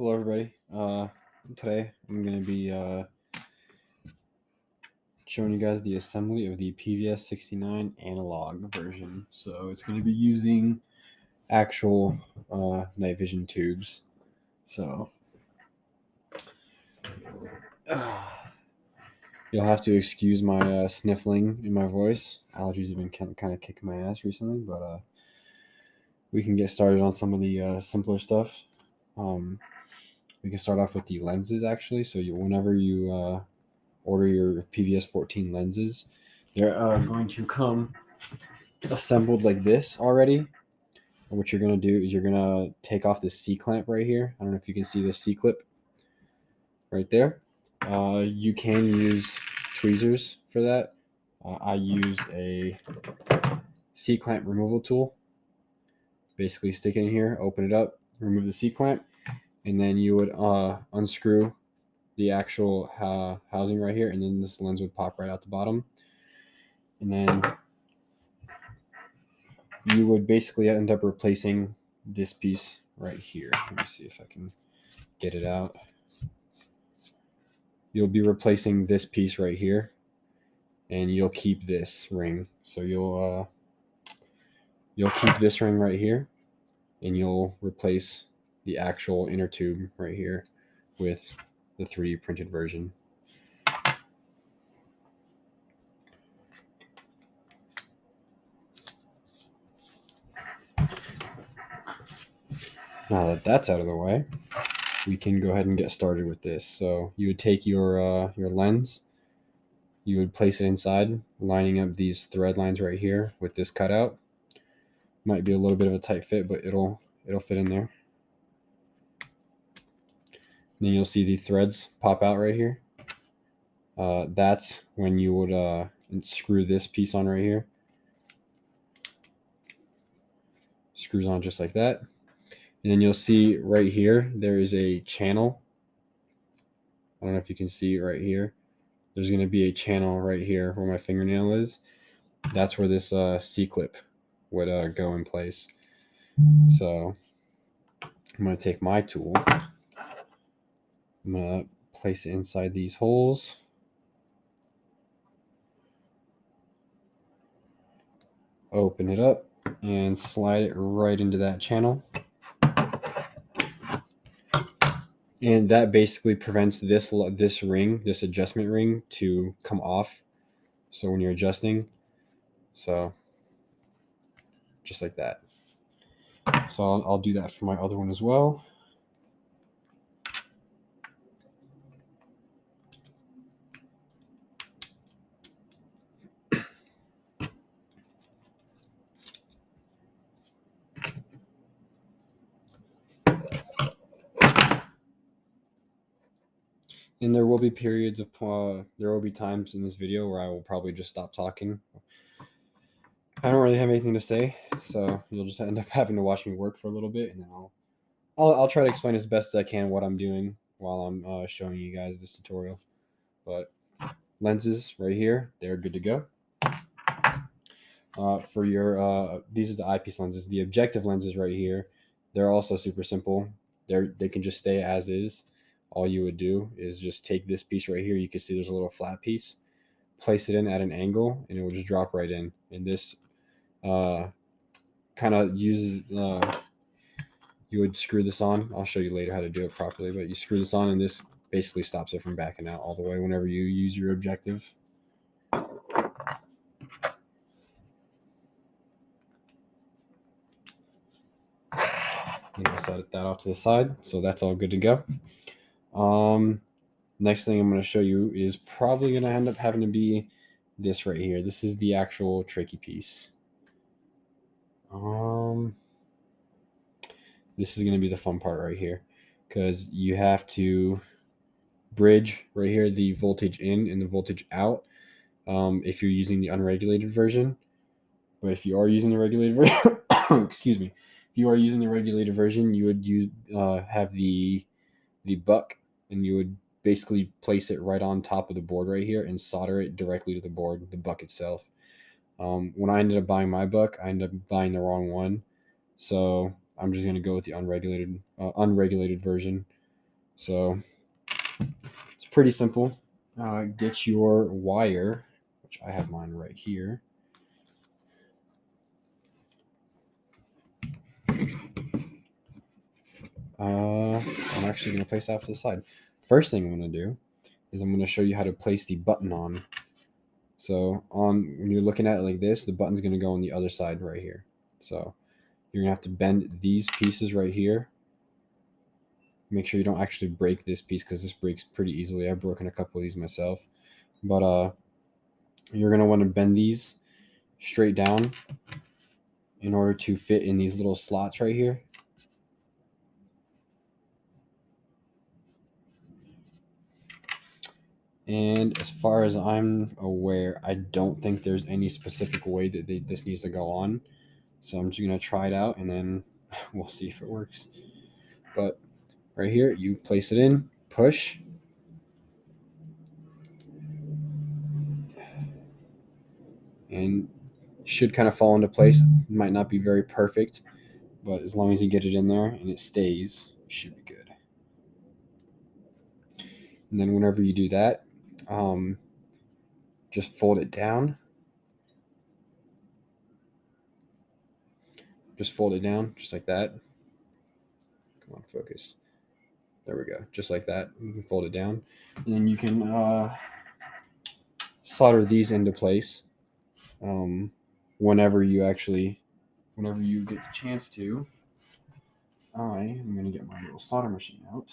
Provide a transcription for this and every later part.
Hello, everybody. Today I'm going to be showing you guys the assembly of the PVS-69 analog version. So it's going to be using actual night vision tubes. So you'll have to excuse my sniffling in my voice. Allergies have been kind of kicking my ass recently, but we can get started on some of the simpler stuff. We can start off with the lenses, actually. So whenever you order your PVS-14 lenses, they're going to come assembled like this already. And what you're going to do is you're going to take off this C-clamp right here. I don't know if you can see this C-clip right there. You can use tweezers for that. I use a C-clamp removal tool. Basically stick it in here, open it up, remove the C-clamp, and then you would unscrew the actual housing right here, and then this lens would pop right out the bottom. And then you would basically end up replacing this piece right here. Let me see if I can get it out. You'll be replacing this piece right here, and you'll keep this ring. So you'll keep this ring right here, and you'll replace the actual inner tube right here with the 3D printed version. Now that that's out of the way, we can go ahead and get started with this. So you would take your lens, you would place it inside, lining up these thread lines right here with this cutout. Might be a little bit of a tight fit, but it'll fit in there. And then you'll see the threads pop out right here. That's when you would screw this piece on right here. Screws on just like that. And then you'll see right here, there is a channel. I don't know if you can see it right here. There's going to be a channel right here where my fingernail is. That's where this C-clip would go in place. So I'm going to take my tool. I'm going to place it inside these holes. Open it up and slide it right into that channel. And that basically prevents this ring, this adjustment ring, to come off. So when you're adjusting, so just like that. So I'll do that for my other one as well. And there will be periods of there will be times in this video where I will probably just stop talking. I don't really have anything to say, so you'll just end up having to watch me work for a little bit, and then I'll try to explain as best as I can what I'm doing while I'm showing you guys this tutorial. But lenses right here, they're good to go. For your these are the eyepiece lenses. The objective lenses right here, they're also super simple. They can just stay as is. All you would do is just take this piece right here. You can see there's a little flat piece. Place it in at an angle, and it will just drop right in. And this kind of uses you would screw this on. I'll show you later how to do it properly, but you screw this on, and this basically stops it from backing out all the way whenever you use your objective. I'll set that off to the side, so that's all good to go. Next thing I'm going to show you is probably going to end up having to be this right here. This is the actual tricky piece. This is going to be the fun part right here, because you have to bridge right here the voltage in and the voltage out if you're using the unregulated version. But if you are using the regulated version, excuse me, if you are using the regulated version, you would have the buck, and you would basically place it right on top of the board right here and solder it directly to the board, the buck itself. When I ended up buying my buck, I ended up buying the wrong one, so I'm just going to go with the unregulated version. So it's pretty simple. Get your wire, which I have mine right here. I'm actually going to place that off to the side. First thing I'm going to do is I'm going to show you how to place the button on. So when you're looking at it like this, the button's going to go on the other side right here. So you're going to have to bend these pieces right here. Make sure you don't actually break this piece because this breaks pretty easily. I've broken a couple of these myself. But you're going to want to bend these straight down in order to fit in these little slots right here. And as far as I'm aware, I don't think there's any specific way that this needs to go on. So I'm just going to try it out and then we'll see if it works. But right here, you place it in, push. And should kind of fall into place. It might not be very perfect, but as long as you get it in there and it stays, it should be good. And then whenever you do that, just fold it down. Just fold it down, just like that. Come on, focus. There we go, just like that. You can fold it down, and then you can solder these into place whenever you get the chance to. I am going to get my little solder machine out.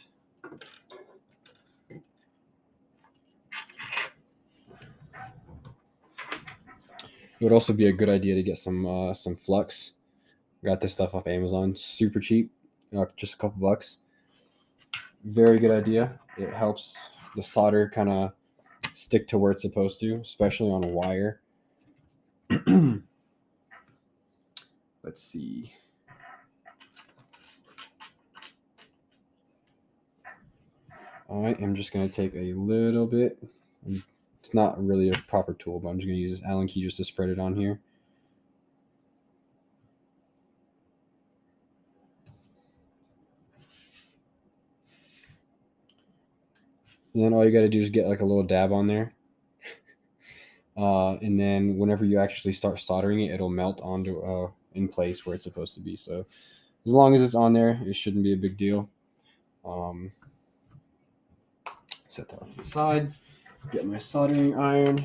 It would also be a good idea to get some flux. Got this stuff off Amazon, super cheap, just a couple bucks. Very good idea. It helps the solder kind of stick to where it's supposed to, especially on a wire. Let's see. I am just going to take a little bit. It's not really a proper tool, but I'm just going to use this Allen key just to spread it on here. And then all you got to do is get like a little dab on there. And then whenever you actually start soldering it, it'll melt onto in place where it's supposed to be. So as long as it's on there, it shouldn't be a big deal. Set that to the side. Get my soldering iron.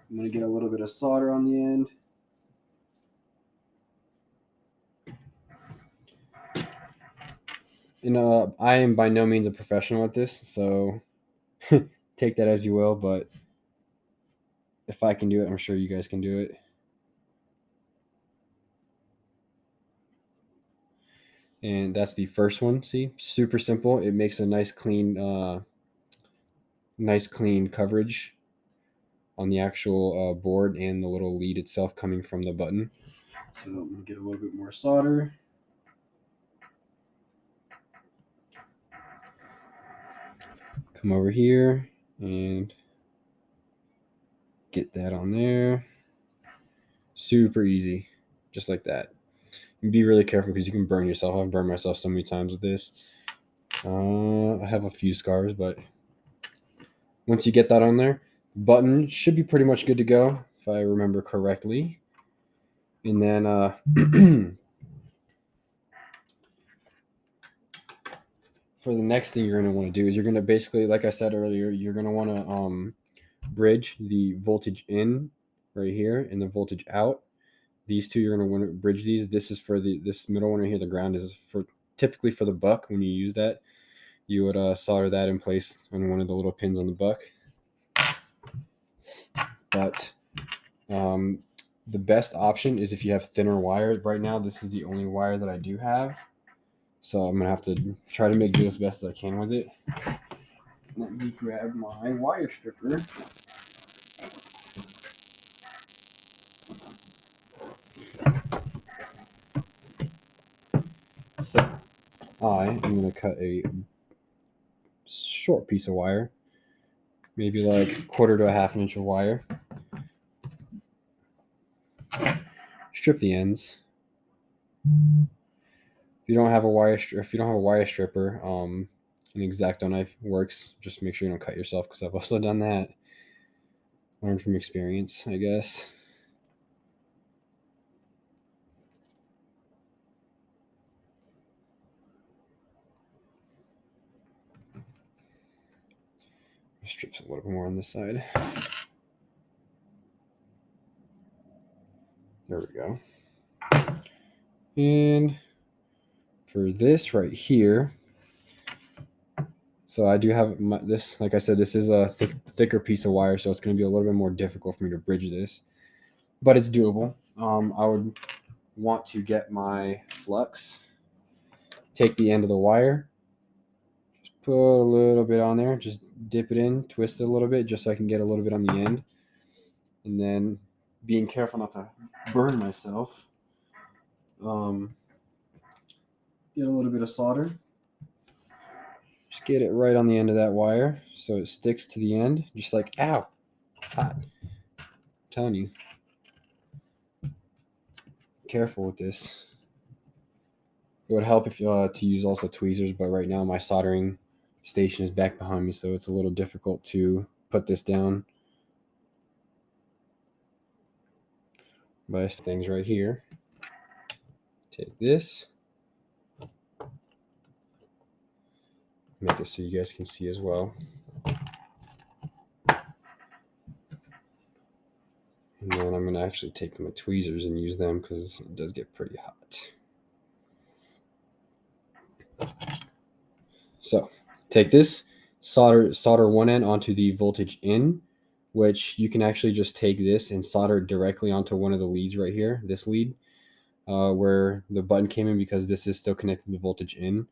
I'm going to get a little bit of solder on the end. And I am by no means a professional at this, so take that as you will, but if I can do it, I'm sure you guys can do it. And that's the first one. See, super simple. It makes a nice clean coverage on the actual board and the little lead itself coming from the button. So I'm going to get a little bit more solder. Come over here and get that on there. Super easy, just like that. And be really careful because you can burn yourself. I've burned myself so many times with this. I have a few scars, but once you get that on there, the button should be pretty much good to go, if I remember correctly. And then for the next thing you're going to want to do is you're going to basically, like I said earlier, you're going to want to bridge the voltage in right here and the voltage out. These two, you're going to want to bridge these. This is for this middle one right here. The ground is for typically for the buck. When you use that, you would solder that in place on one of the little pins on the buck. But the best option is if you have thinner wire. Right now, this is the only wire that I do have. So I'm going to have to try to make do as best as I can with it. Let me grab my wire stripper. So I am going to cut a short piece of wire, maybe like 1/4 to 1/2 inch of wire. Strip the ends. If you don't have a wire stripper, An X-Acto knife works. Just make sure you don't cut yourself, because I've also done that. Learn from experience, I guess. Strips a little bit more on this side. There we go. And for this right here, so I do have this, like I said, this is a thicker piece of wire, so it's going to be a little bit more difficult for me to bridge this, but it's doable. I would want to get my flux, take the end of the wire, just put a little bit on there, just dip it in, twist it a little bit, just so I can get a little bit on the end, and then being careful not to burn myself, get a little bit of solder. Just get it right on the end of that wire so it sticks to the end. Just like, ow, it's hot. I'm telling you. Careful with this. It would help if to use also tweezers, but right now my soldering station is back behind me, so it's a little difficult to put this down. But I see things right here. Take this. Make it so you guys can see as well. And then I'm going to actually take my tweezers and use them because it does get pretty hot. So take this, solder one end onto the voltage in, which you can actually just take this and solder it directly onto one of the leads right here, this lead, where the button came in, because this is still connected to voltage in.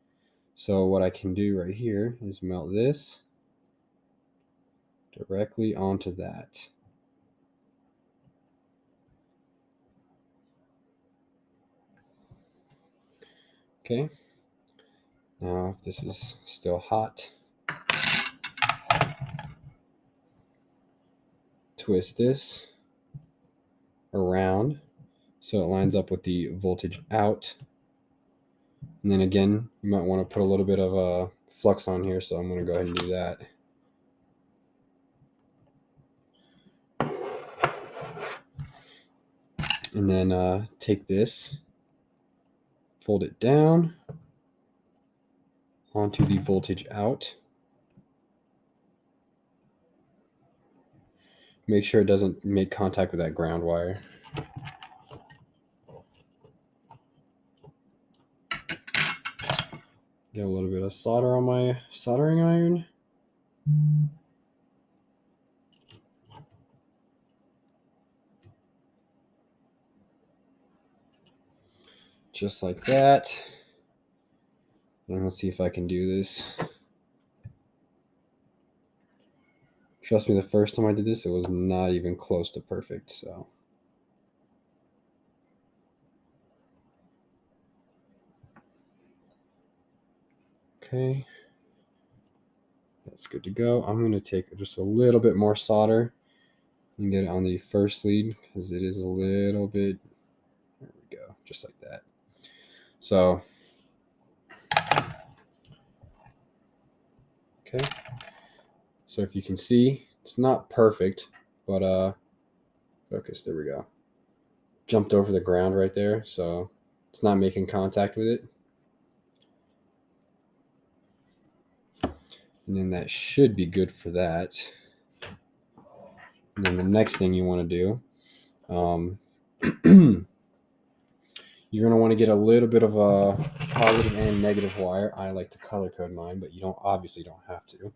So what I can do right here is melt this directly onto that. Okay. Now, if this is still hot, twist this around so it lines up with the voltage out. And then again, you might want to put a little bit of a flux on here, so I'm going to go ahead and do that. And then take this, fold it down onto the voltage out. Make sure it doesn't make contact with that ground wire. Get a little bit of solder on my soldering iron. Just like that. And let's see if I can do this. Trust me, the first time I did this, it was not even close to perfect, so. Okay. That's good to go. I'm going to take just a little bit more solder and get it on the first lead, because it is a little bit, there we go, just like that. So, okay. So if you can see, it's not perfect, but focus, there we go. Jumped over the ground right there, so it's not making contact with it. And then that should be good for that. And then the next thing you want to do, you're going to want to get a little bit of a positive and negative wire. I like to color code mine, but you obviously don't have to,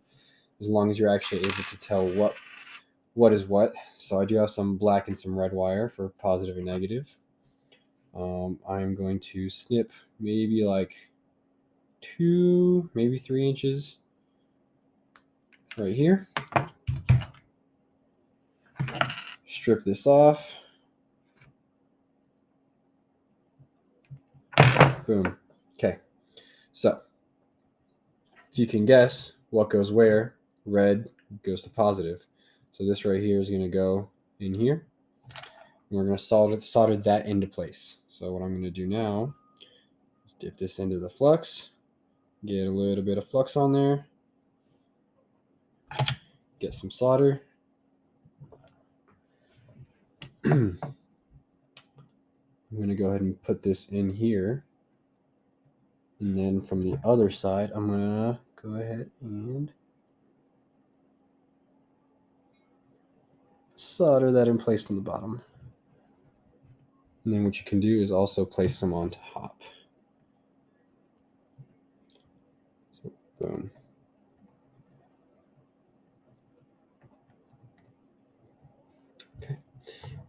as long as you're actually able to tell what is what. So I do have some black and some red wire for positive and negative. I'm going to snip maybe like 2, maybe 3 inches right here. Strip this off. Boom. Okay. So if you can guess what goes where, red goes to positive. So this right here is going to go in here. And we're going to solder that into place. So what I'm going to do now is dip this into the flux. Get a little bit of flux on there. Get some solder. I'm going to go ahead and put this in here. And then from the other side, I'm going to go ahead and solder that in place from the bottom. And then what you can do is also place some on top. So, boom. Okay.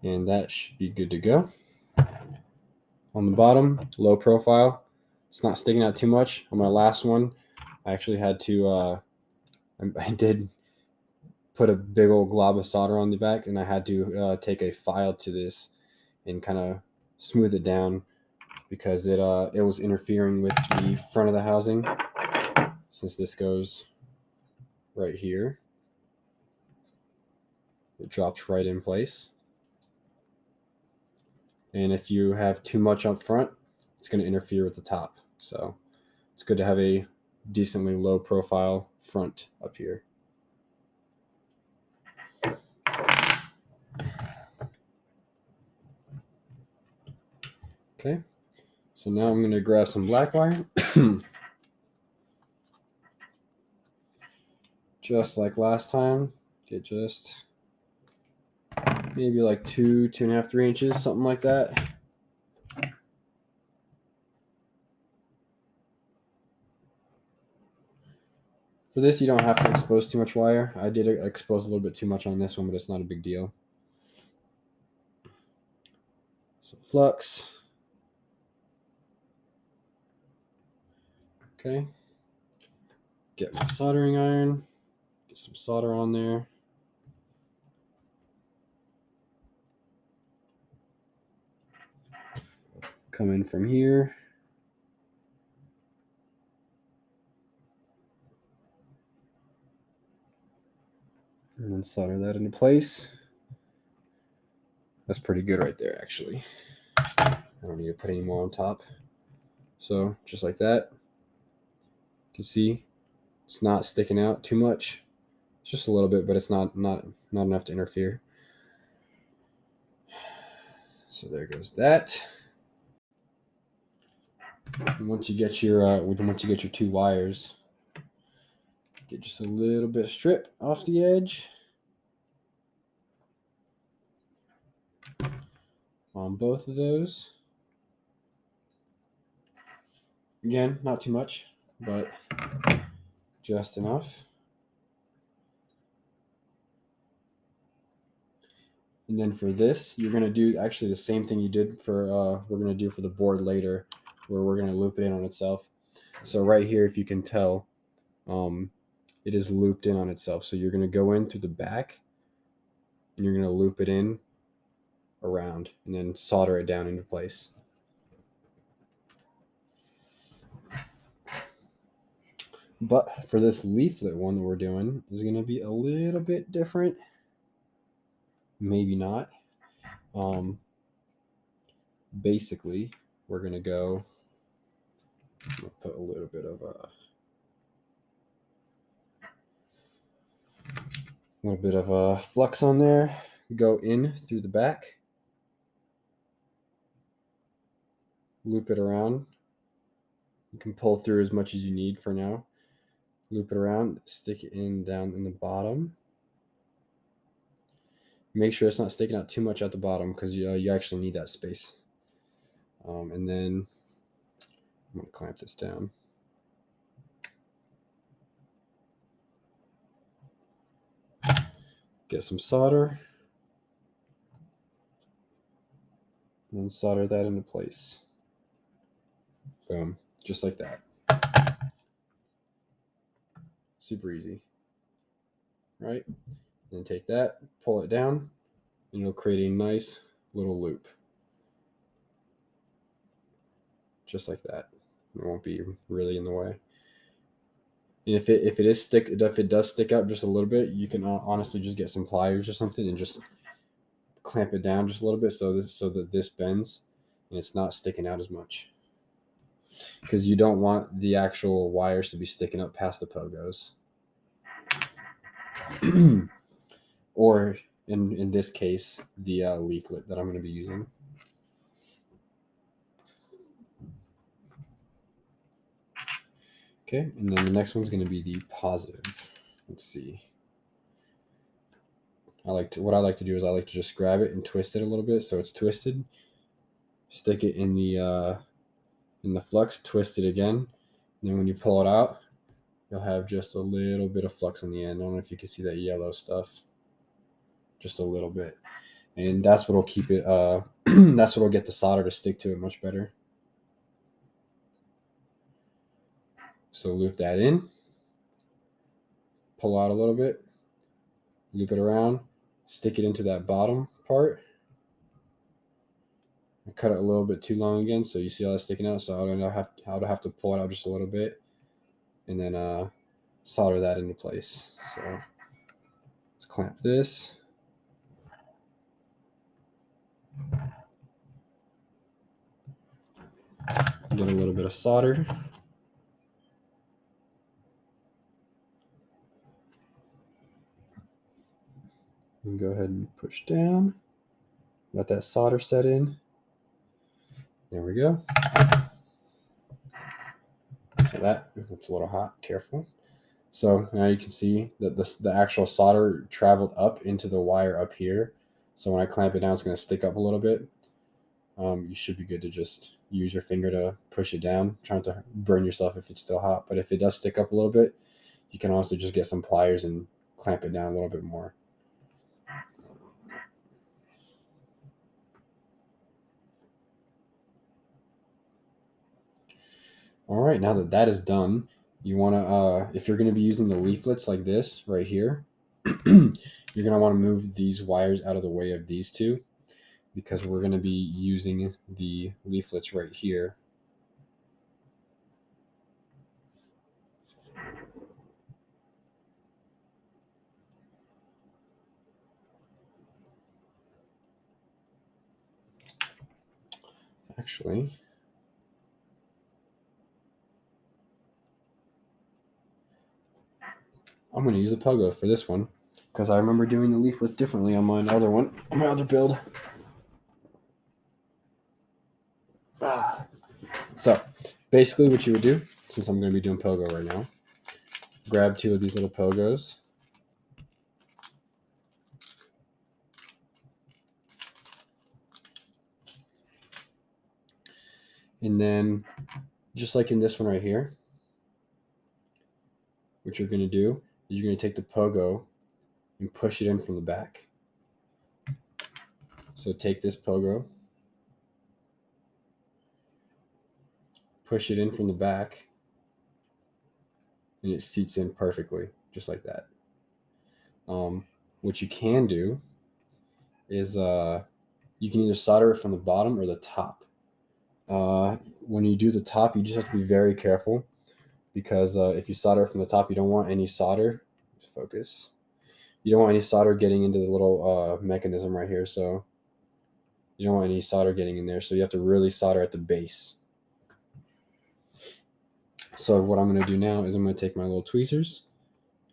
And that should be good to go. On the bottom, low profile. It's not sticking out too much. On my last one, I actually had to, I did put a big old glob of solder on the back, and I had to take a file to this and kind of smooth it down because it was interfering with the front of the housing. Since this goes right here, it drops right in place. And if you have too much up front, it's going to interfere with the top. So it's good to have a decently low profile front up here. Okay, so now I'm going to grab some black wire. Just like last time, get just maybe like 2.5, 3 inches, something like that. For this, you don't have to expose too much wire. I did expose a little bit too much on this one, but it's not a big deal. Some flux. Okay. Get my soldering iron. Get some solder on there. Come in from here. And then solder that into place. That's pretty good right there, actually. I don't need to put any more on top. So just like that. You can see it's not sticking out too much. It's just a little bit, but it's not enough to interfere. So there goes that. And once you get your two wires, get just a little bit of strip off the edge on both of those. Again, not too much, but just enough. And then for this, you're going to do actually the same thing you did for, we're going to do for the board later, where we're going to loop it in on itself. So right here, if you can tell, it is looped in on itself. So you're going to go in through the back, and you're going to loop it in around, and then solder it down into place. But for this leaflet one that we're doing is going to be a little bit different. Maybe not. Basically, we're going to go put a little bit of flux on there. Go in through the back. Loop it around. You can pull through as much as you need for now. Loop it around. Stick it in down in the bottom. Make sure it's not sticking out too much at the bottom because you actually need that space. And then I'm going to clamp this down. Get some solder. And then solder that into place. Boom. Just like that. Super easy. Right? Then take that, pull it down, and it'll create a nice little loop. Just like that. It won't be really in the way. And if it does stick out just a little bit, you can honestly just get some pliers or something and just clamp it down just a little bit so that this bends and it's not sticking out as much. because you don't want the actual wires to be sticking up past the pogos. Or in this case, the leaflet that I'm going to be using. Okay, and then the next one's going to be the positive. Let's see. What I like to do is I like to just grab it and twist it a little bit so it's twisted. Stick it in the flux, twist it again, and then when you pull it out, you'll have just a little bit of flux in the end. I don't know if you can see that yellow stuff. Just a little bit. And that's what'll keep it that's what'll get the solder to stick to it much better. So loop that in, pull out a little bit, loop it around, stick it into that bottom part. I cut it a little bit too long again, so you see all that sticking out. So I would have to pull it out just a little bit, and then solder that into place. So let's clamp this. Get a little bit of solder. And go ahead and push down. Let that solder set in. There we go. So that's a little hot. Careful. So now you can see that the actual solder traveled up into the wire up here. So when I clamp it down, it's going to stick up a little bit. You should be good to just use your finger to push it down, trying to burn yourself if it's still hot. But if it does stick up a little bit, you can also just get some pliers and clamp it down a little bit more. All right, now that that is done, you want to, if you're going to be using the leaflets like this right here, you're going to want to move these wires out of the way of these two, because we're going to be using the leaflets right here. Actually, I'm going to use a pogo for this one, because I remember doing the leaflets differently on my other build. So basically what you would do, since I'm going to be doing pogo right now, grab two of these little pogos, and then just like in this one right here, what you're going to do is you're going to take the pogo and push it in from the back. So take this pogo, push it in from the back, and it seats in perfectly, just like that. What you can do is you can either solder it from the bottom or the top. When you do the top, you just have to be very careful, because if you solder it from the top, you don't want any solder. Focus. You don't want any solder getting into the little mechanism right here. So you don't want any solder getting in there. So you have to really solder at the base. So what I'm going to do now is I'm going to take my little tweezers,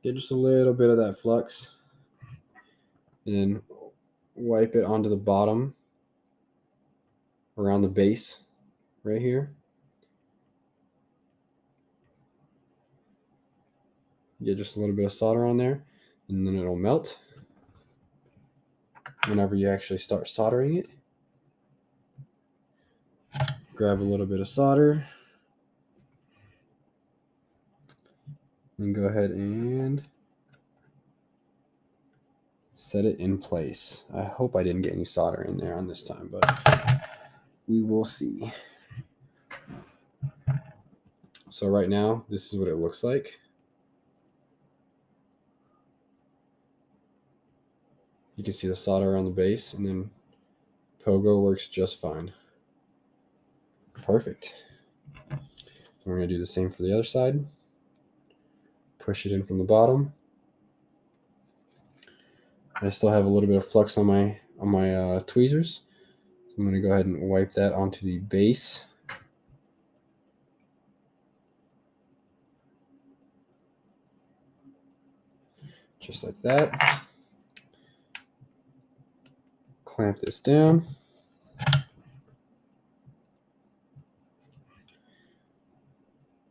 get just a little bit of that flux, and then wipe it onto the bottom around the base right here. Get just a little bit of solder on there, and then it'll melt whenever you actually start soldering it. Grab a little bit of solder and go ahead and set it in place. I hope I didn't get any solder in there on this time, but we will see. So right now, this is what it looks like. You can see the solder around the base, and then pogo works just fine. Perfect. We're going to do the same for the other side. Push it in from the bottom. I still have a little bit of flux on my tweezers. So I'm going to go ahead and wipe that onto the base. just like that. Clamp this down.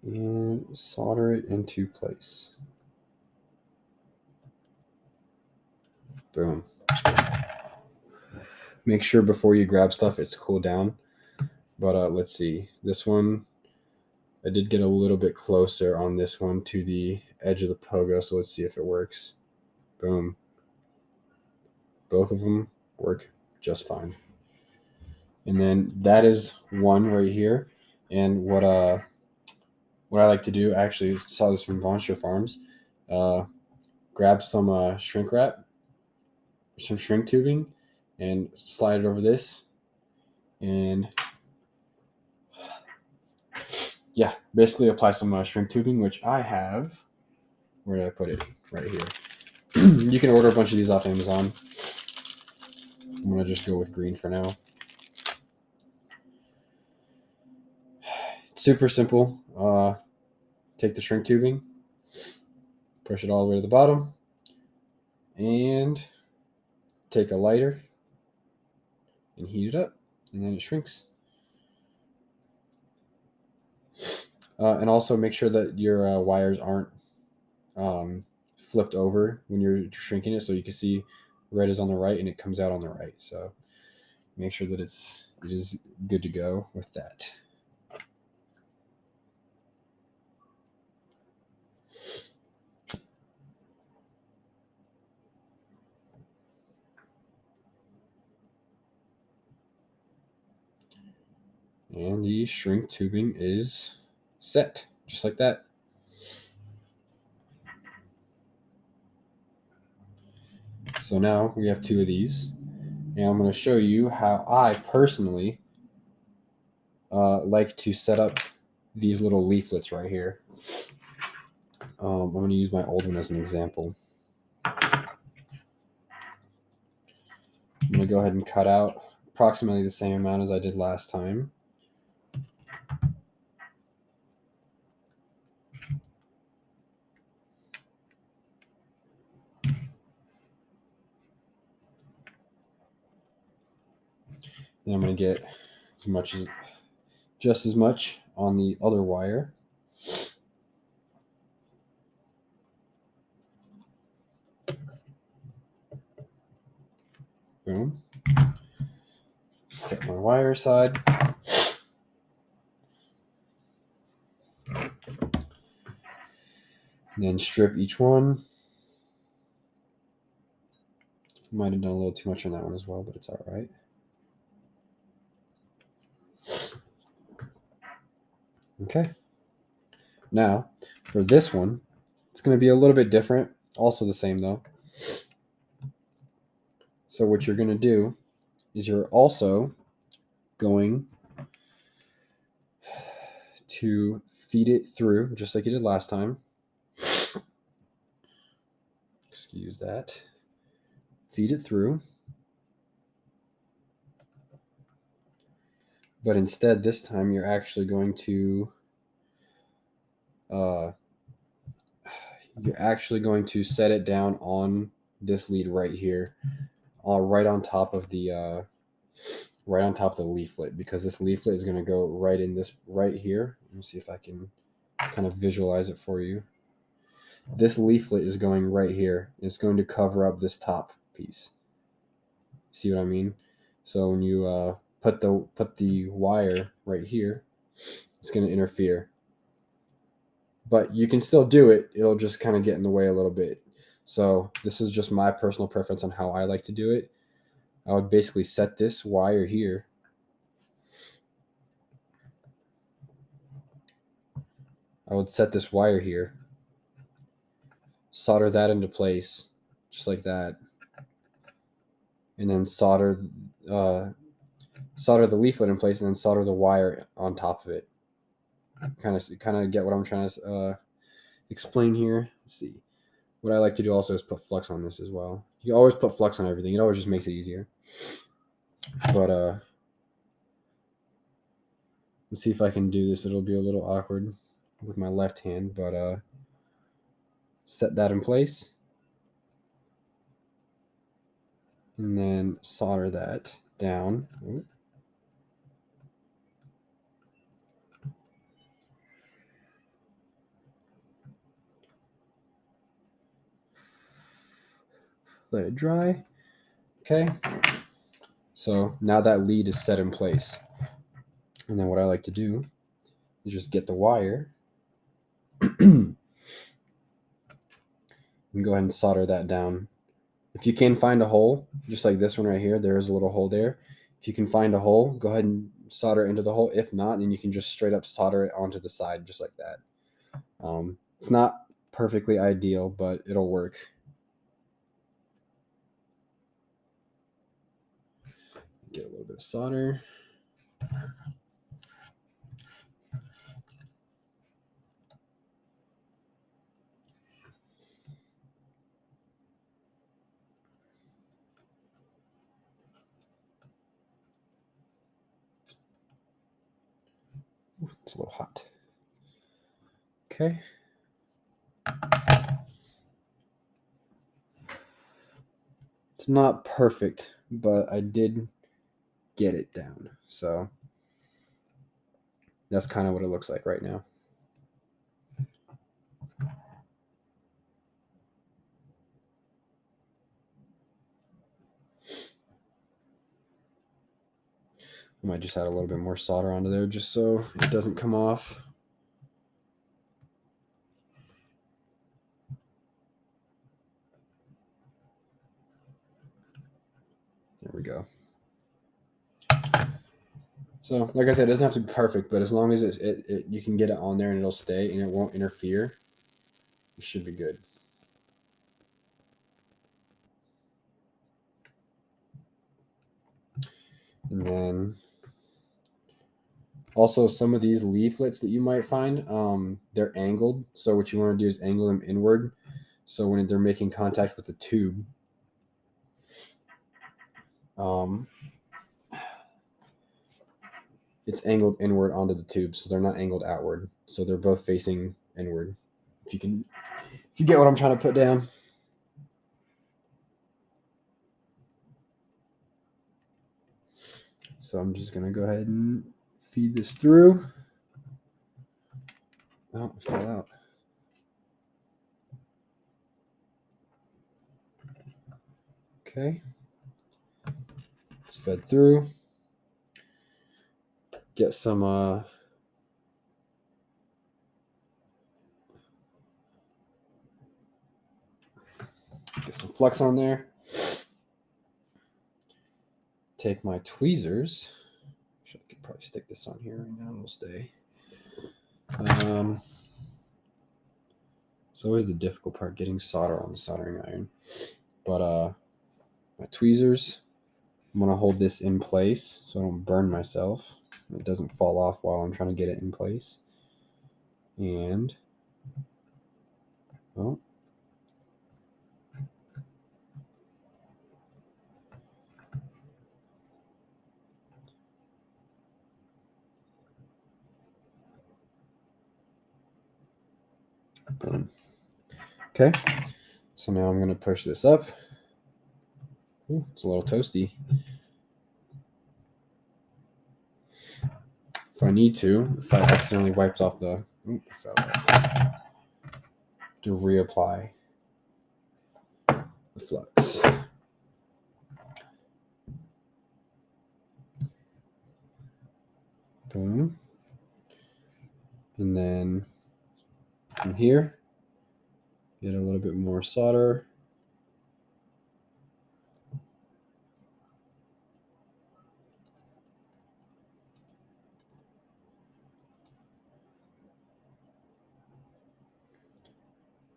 And solder it into place. Boom. Make sure before you grab stuff it's cooled down. But let's see. This one, I did get a little bit closer on this one to the edge of the pogo, so let's see if it works. Boom. Both of them work just fine. And then that is one right here. And what I like to do, I actually saw this from Von Farms. Grab some shrink wrap, some shrink tubing, and slide it over this. And yeah, basically apply some shrink tubing, which I have. Where did I put it? Right here. You can order a bunch of these off Amazon. I'm going to just go with green for now. It's super simple. Take the shrink tubing, push it all the way to the bottom, and take a lighter and heat it up, and then it shrinks. And also make sure that your wires aren't flipped over when you're shrinking it, so you can see red is on the right and it comes out on the right. So make sure that it is good to go with that. And the shrink tubing is set, just like that. So now we have two of these, and I'm going to show you how I personally like to set up these little leaflets right here. I'm going to use my old one as an example. I'm going to go ahead and cut out approximately the same amount as I did last time. Then I'm going to get just as much on the other wire. Boom. Set my wire aside. And then strip each one. Might have done a little too much on that one as well, but it's all right. Okay. Now, for this one, it's going to be a little bit different. Also the same, though. So what you're going to do is you're also going to feed it through, just like you did last time. Excuse that. Feed it through. But instead, this time, you're actually going to set it down on this lead right here, right on top of the leaflet, because this leaflet is going to go right in this right here. Let me see if I can kind of visualize it for you. This leaflet is going right here. It's going to cover up this top piece. See what I mean? So when you put the wire right here, it's going to interfere. But you can still do it. It'll just kind of get in the way a little bit. So this is just my personal preference on how I like to do it. I would basically set this wire here. Solder that into place, just like that. And then solder the leaflet in place, and then solder the wire on top of it. Kind of get what I'm trying to explain here. Let's see. What I like to do also is put flux on this as well. You always put flux on everything. It always just makes it easier. But let's see if I can do this. It'll be a little awkward with my left hand, but set that in place. and then solder that down. Ooh. Let it dry. Okay. So now that lead is set in place. And then what I like to do is just get the wire and go ahead and solder that down. If you can find a hole, just like this one right here, there is a little hole there. If you can find a hole, go ahead and solder into the hole. If not, then you can just straight up solder it onto the side just like that. It's not perfectly ideal, but it'll work. Get a little bit of solder. Ooh, it's a little hot. Okay. It's not perfect, but I did get it down. So that's kind of what it looks like right now. I might just add a little bit more solder onto there just so it doesn't come off. There we go. So, like I said, it doesn't have to be perfect, but as long as you can get it on there and it'll stay and it won't interfere, it should be good. And then also some of these leaflets that you might find, they're angled. So what you want to do is angle them inward. So when they're making contact with the tube, it's angled inward onto the tube, so they're not angled outward. So they're both facing inward. If you get what I'm trying to put down. So I'm just gonna go ahead and feed this through. Oh, it fell out. Okay. It's fed through. Get some flux on there. Take my tweezers. I could probably stick this on here right now. It'll stay. It's always the difficult part, getting solder on the soldering iron. But my tweezers, I'm gonna hold this in place so I don't burn myself. It doesn't fall off while I'm trying to get it in place. And oh, boom. Okay, so now I'm gonna push this up. Ooh, it's a little toasty. If I need to, if I accidentally wiped off the to reapply the flux. Boom. And then from here, get a little bit more solder.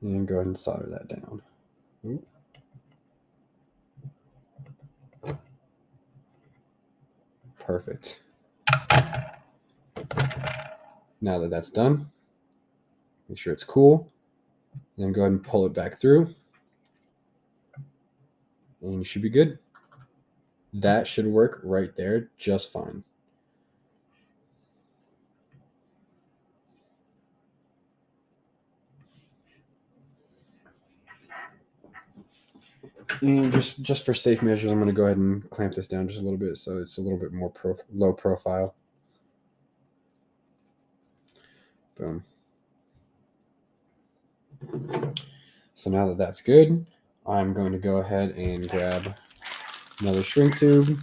And go ahead and solder that down. Ooh. Perfect. Now that that's done, make sure it's cool. And then go ahead and pull it back through. And you should be good. That should work right there just fine. And just for safe measures, I'm going to go ahead and clamp this down just a little bit so it's a little bit more low profile. Boom. So now that that's good, I'm going to go ahead and grab another shrink tube.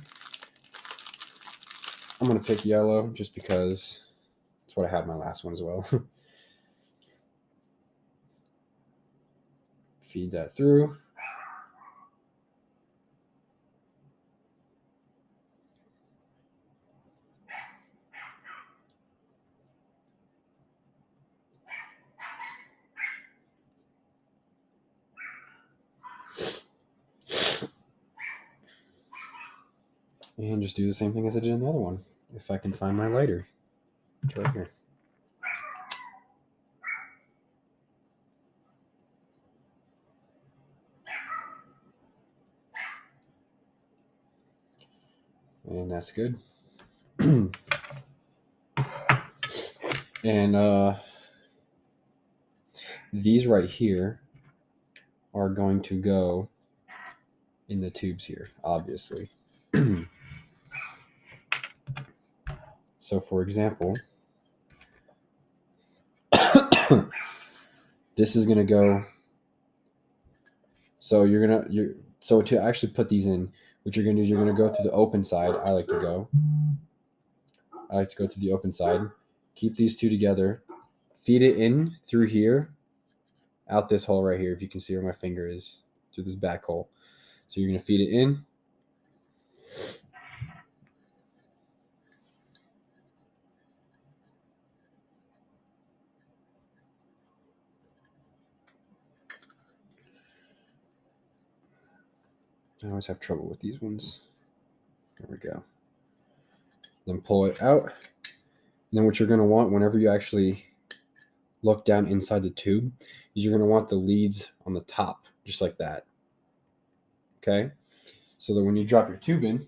I'm going to pick yellow just because that's what I had my last one as well. Feed that through. And just do the same thing as I did in the other one. If I can find my lighter. It's right here. And that's good. And these right here are going to go in the tubes here, obviously. So for example, this is going to go. So so to actually put these in, what you're going to do is you're going to go through the open side. I like to go through the open side. Keep these two together. Feed it in through here, out this hole right here. If you can see where my finger is, through this back hole. So you're going to feed it in. I always have trouble with these ones. There we go. Then pull it out. And then what you're going to want whenever you actually look down inside the tube is you're going to want the leads on the top, just like that. Okay? So that when you drop your tube in,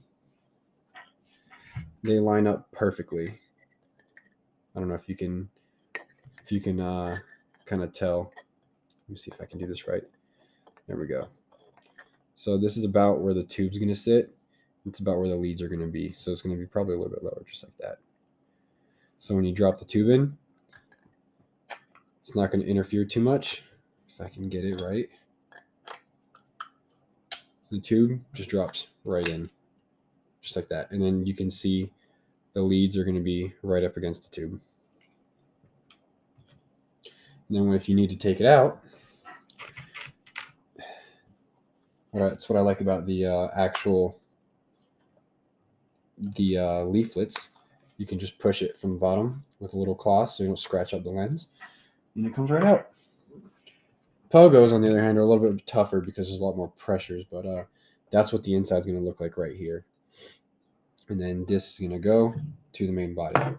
they line up perfectly. I don't know if you can kind of tell. Let me see if I can do this right. There we go. So this is about where the tube's going to sit. It's about where the leads are going to be. So it's going to be probably a little bit lower, just like that. So when you drop the tube in, it's not going to interfere too much. If I can get it right. The tube just drops right in, just like that. And then you can see the leads are going to be right up against the tube. And then if you need to take it out, that's what I like about the leaflets. You can just push it from the bottom with a little cloth so you don't scratch up the lens. And it comes right out. Pogos, on the other hand, are a little bit tougher because there's a lot more pressures, but that's what the inside is going to look like right here. And then this is going to go to the main body.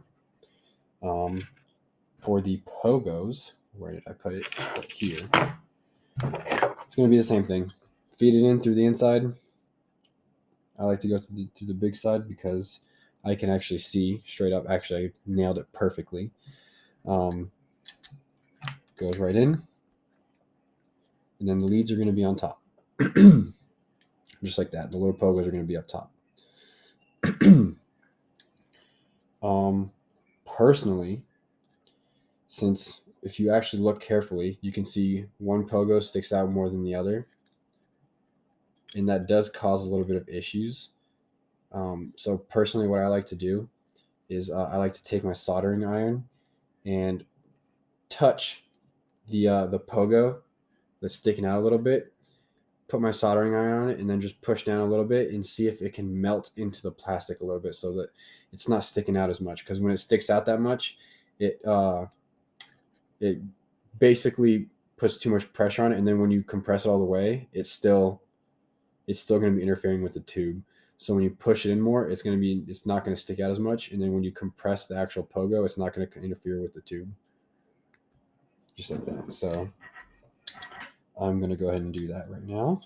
For the Pogos, where did I put it? Right here. It's going to be the same thing. Feed it in through the inside. I like to go through the big side because I can actually see straight up. Actually, I nailed it perfectly. Goes right in. And then the leads are going to be on top. Just like that. The little Pogos are going to be up top. Personally, since if you actually look carefully, you can see one Pogo sticks out more than the other. And that does cause a little bit of issues. So personally, what I like to do is I like to take my soldering iron and touch the Pogo that's sticking out a little bit, put my soldering iron on it, and then just push down a little bit and see if it can melt into the plastic a little bit so that it's not sticking out as much. Because when it sticks out that much, it basically puts too much pressure on it, and then when you compress it all the way, it's still going to be interfering with the tube. So when you push it in more, it's not going to stick out as much, and then when you compress the actual Pogo, it's not going to interfere with the tube, just like that. So I'm going to go ahead and do that right now.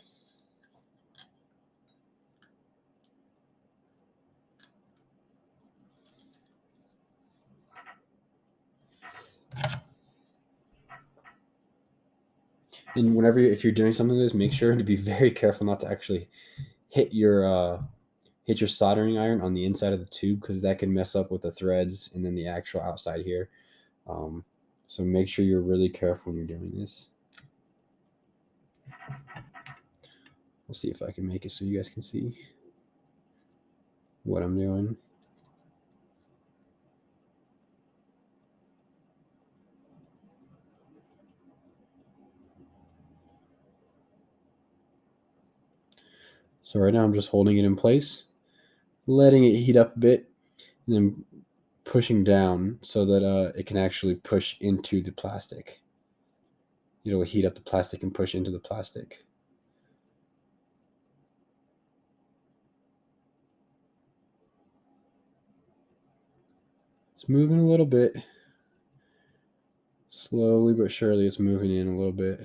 And whenever if you're doing something like this, make sure to be very careful not to actually hit your soldering iron on the inside of the tube, because that can mess up with the threads and then the actual outside here. So make sure you're really careful when you're doing this. We'll see if I can make it so you guys can see what I'm doing. So right now I'm just holding it in place, letting it heat up a bit, and then pushing down so that it can actually push into the plastic. It'll heat up the plastic and push into the plastic. It's moving a little bit. Slowly but surely it's moving in a little bit.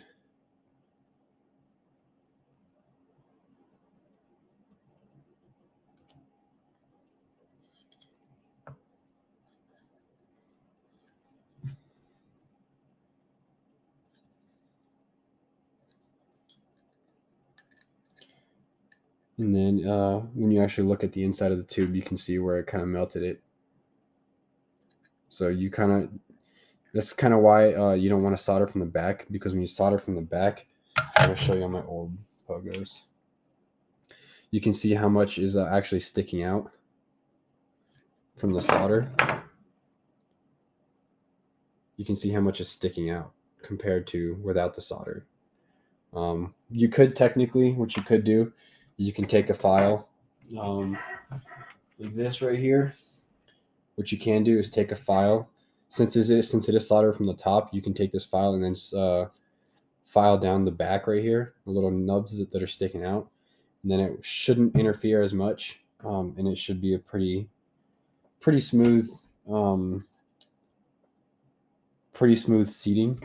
And then when you actually look at the inside of the tube, you can see where it kind of melted it. So that's kind of why you don't want to solder from the back, because when you solder from the back, I'm going to show you on my old pogos. You can see how much is actually sticking out from the solder. You can see how much is sticking out compared to without the solder. You could technically, what you could do is you can take a file like this right here. What you can do is take a file. Since it is soldered from the top, you can take this file and then file down the back right here, the little nubs that are sticking out, and then it shouldn't interfere as much, and it should be a pretty smooth, seating,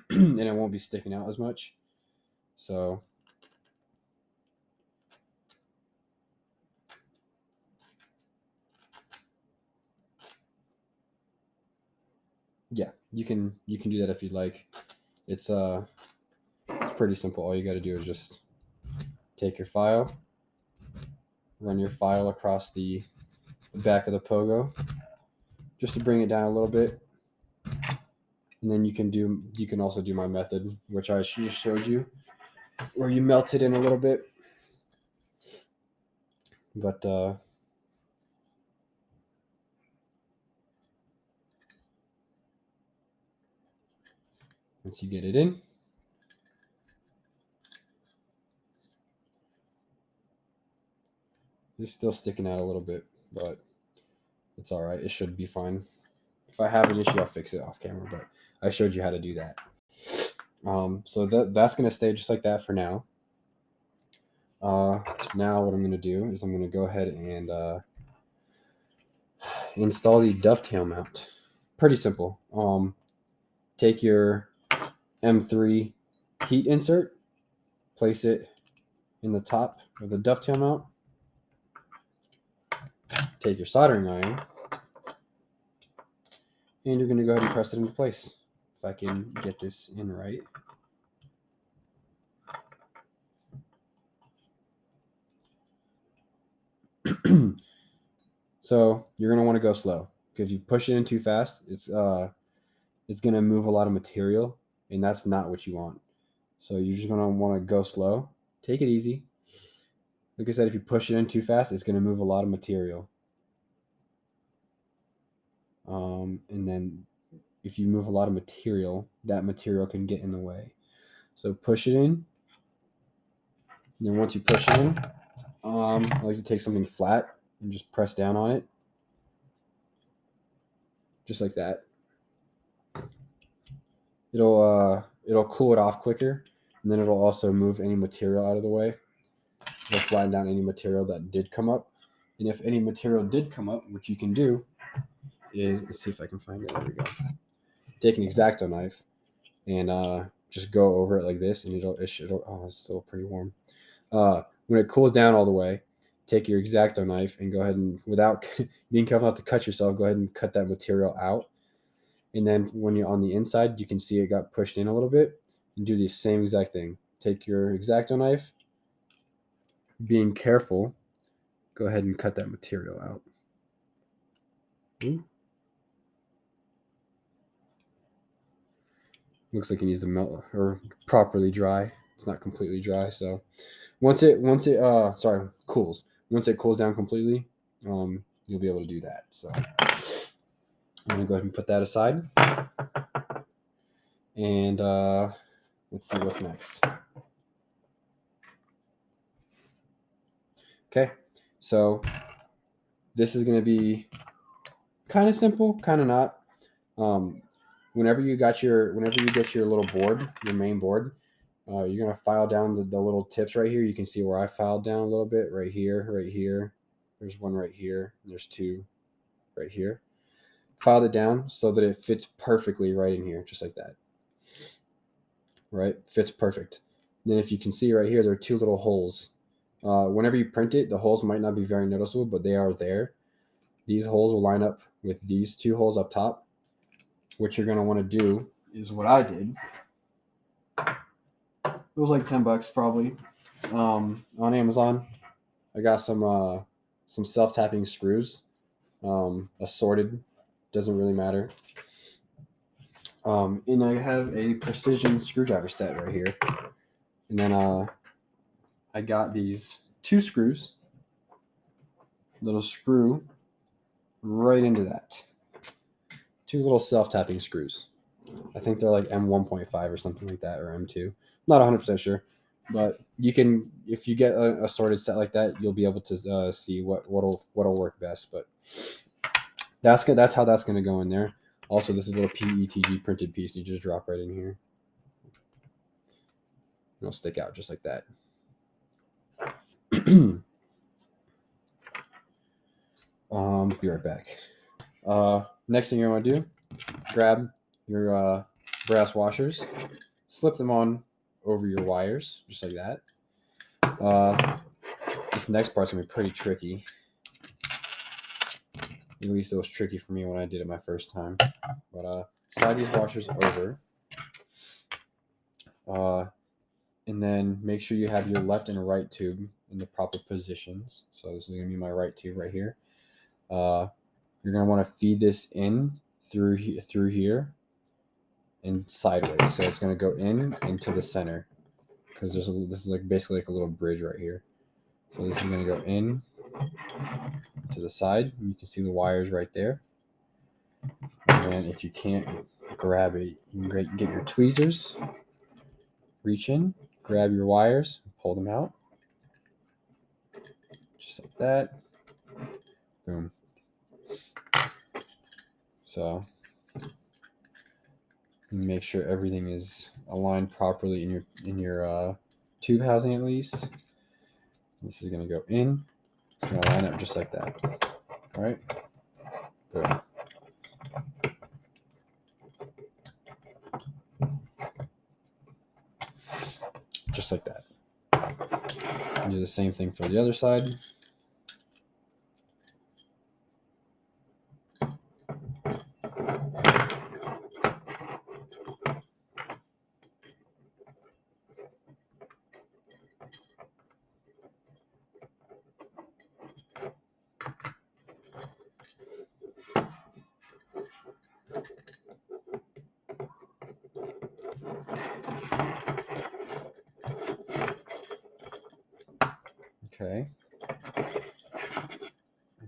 and it won't be sticking out as much. So yeah, you can do that if you'd like. It's pretty simple. All you got to do is just take your file, run your file across the back of the pogo just to bring it down a little bit, and then you can also do my method, which I just showed you, where you melt it in a little bit. But once you get it in, it's still sticking out a little bit, but it's all right. It should be fine. If I have an issue, I'll fix it off camera, but I showed you how to do that. So that's going to stay just like that for now. Now what I'm going to do is I'm going to go ahead and install the dovetail mount. Pretty simple. Take your M3 heat insert, place it in the top of the dovetail mount. Take your soldering iron, and you're going to go ahead and press it into place. If I can get this in right. So you're going to want to go slow, because if you push it in too fast, it's going to move a lot of material, and that's not what you want. So you're just going to want to go slow. Take it easy. Like I said, if you push it in too fast, it's going to move a lot of material. And then if you move a lot of material, that material can get in the way. So push it in. And then once you push it in, I like to take something flat and just press down on it. Just like that. It'll cool it off quicker, and then it'll also move any material out of the way. It'll flatten down any material that did come up. And if any material did come up, what you can do is, let's see if I can find it. There we go. Take an X-Acto knife and just go over it like this, and it'll oh, it's still pretty warm. When it cools down all the way, take your X-Acto knife and go ahead and, without being careful not to cut yourself, go ahead and cut that material out. And then when you're on the inside, you can see it got pushed in a little bit. and do the same exact thing. Take your X-Acto knife, being careful, go ahead and cut that material out. Ooh. Looks like it needs to melt or properly dry. It's not completely dry, so once it cools. Once it cools down completely, you'll be able to do that. So I'm gonna go ahead and put that aside, and let's see what's next. Okay, so this is gonna be kind of simple, kind of not. Whenever you get your little board, your main board, you're gonna file down the little tips right here. You can see where I filed down a little bit right here, right here. There's one right here. There's two right here. Filed it down so that it fits perfectly right in here, just like that. Right, fits perfect. And then if you can see right here, there are two little holes. Whenever you print it, the holes might not be very noticeable, but they are there. These holes will line up with these two holes up top. What you're gonna want to do is what I did. It was like $10 probably on Amazon. I got some self-tapping screws, assorted, doesn't really matter. And I have a precision screwdriver set right here. And then I got these two screws, little screw right into that. Two little self-tapping screws. I think they're like M1.5 or something like that, or M2. Not 100% sure. But you can, if you get a sorted set like that, you'll be able to see what'll work best. But that's how that's gonna go in there. Also, this is a little PETG printed piece. You just drop right in here. It'll stick out just like that. Be right back. Next thing you want to do, grab your brass washers, slip them on over your wires, just like that. This next part's gonna be pretty tricky. At least it was tricky for me when I did it my first time. But slide these washers over. And then make sure you have your left and right tube in the proper positions. So this is going to be my right tube right here. You're going to want to feed this in through here and sideways. So it's going to go into the center because this is like basically like a little bridge right here. So this is going to go in to the side. You can see the wires right there. And then if you can't grab it, you can get your tweezers, reach in, grab your wires, pull them out. Just like that. Boom. So make sure everything is aligned properly in your tube housing at least. This is going to go in. It's going to line up just like that. All right. Boom. Just like that. And do the same thing for the other side. Okay.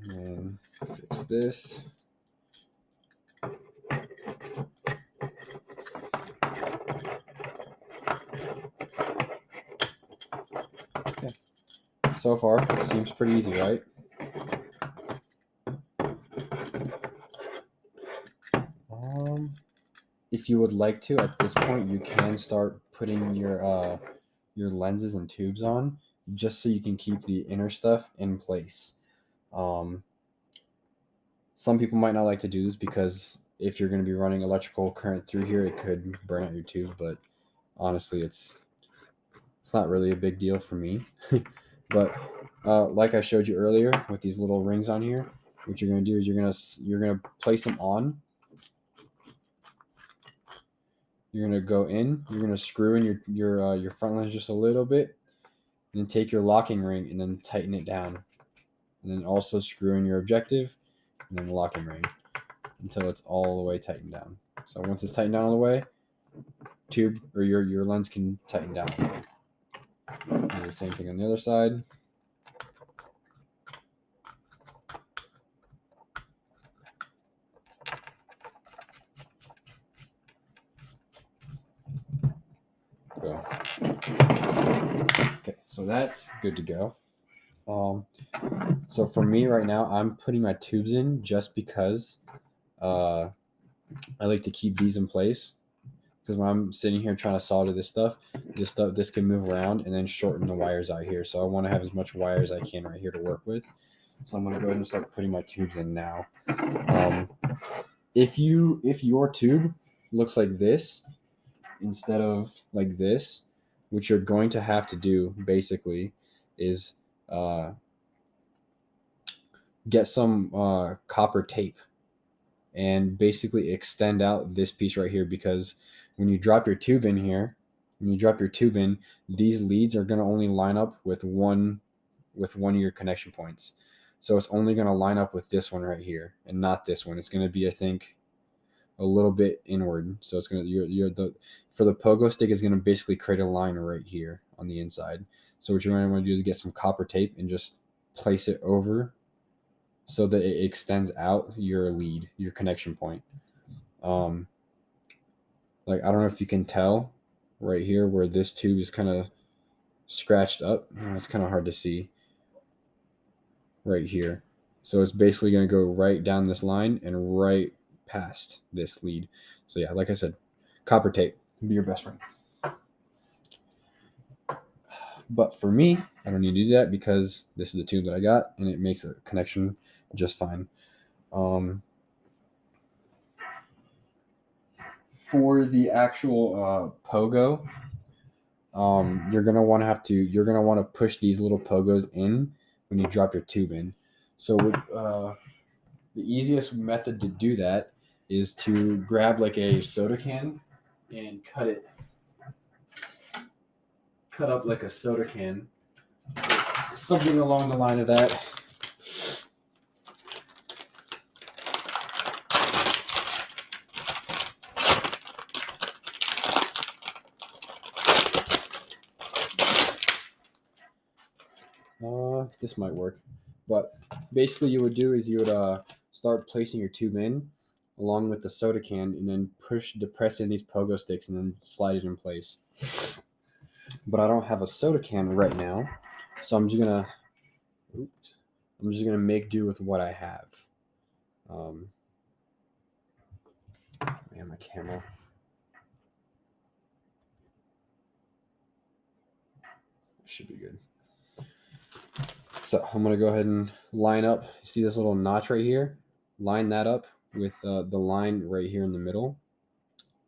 And then fix this. Okay. So far, it seems pretty easy, right? If you would like to, at this point, you can start putting your lenses and tubes on, just so you can keep the inner stuff in place. Some people might not like to do this because if you're going to be running electrical current through here, it could burn out your tube. But honestly, it's not really a big deal for me. But like I showed you earlier with these little rings on here, what you're going to do is you're going to place them on. You're gonna go in. You're gonna screw in your front lens just a little bit, and then take your locking ring and then tighten it down, and then also screw in your objective and then the locking ring until it's all the way tightened down. So once it's tightened down all the way, tube or your lens can tighten down. Do the same thing on the other side. Go. Okay, so that's good to go. So for me right now, I'm putting my tubes in just because I like to keep these in place. Because when I'm sitting here trying to solder this can move around and then shorten the wires out here. So I want to have as much wire as I can right here to work with. So I'm going to go ahead and start putting my tubes in now. If your tube looks like this instead of like this, what you're going to have to do basically is get some copper tape and basically extend out this piece right here, because when you drop your tube in here, these leads are going to only line up with one of your connection points. So it's only going to line up with this one right here and not this one. It's going to be, I think, a little bit inward. So it's going to for the pogo stick is going to basically create a line right here on the inside. So what you're going to want to do is get some copper tape and just place it over so that it extends out your lead, your connection point. Like, I don't know if you can tell right here where this tube is kind of scratched up. It's kind of hard to see right here. So it's basically going to go right down this line and right past this lead. So yeah, like I said, copper tape be your best friend. But for me, I don't need to do that because this is the tube that I got and it makes a connection just fine. For the actual pogo, you're gonna want to push these little pogos in when you drop your tube in. So the easiest method to do that is to grab like a soda can and cut up like a soda can, something along the line of that. This might work, but basically you would start placing your tube in along with the soda can and then depress in these pogo sticks and then slide it in place. But I don't have a soda can right now, so I'm just gonna make do with what I have. Man, my camera. Should be good. So I'm going to go ahead and line up. See this little notch right here? Line that up with the line right here in the middle,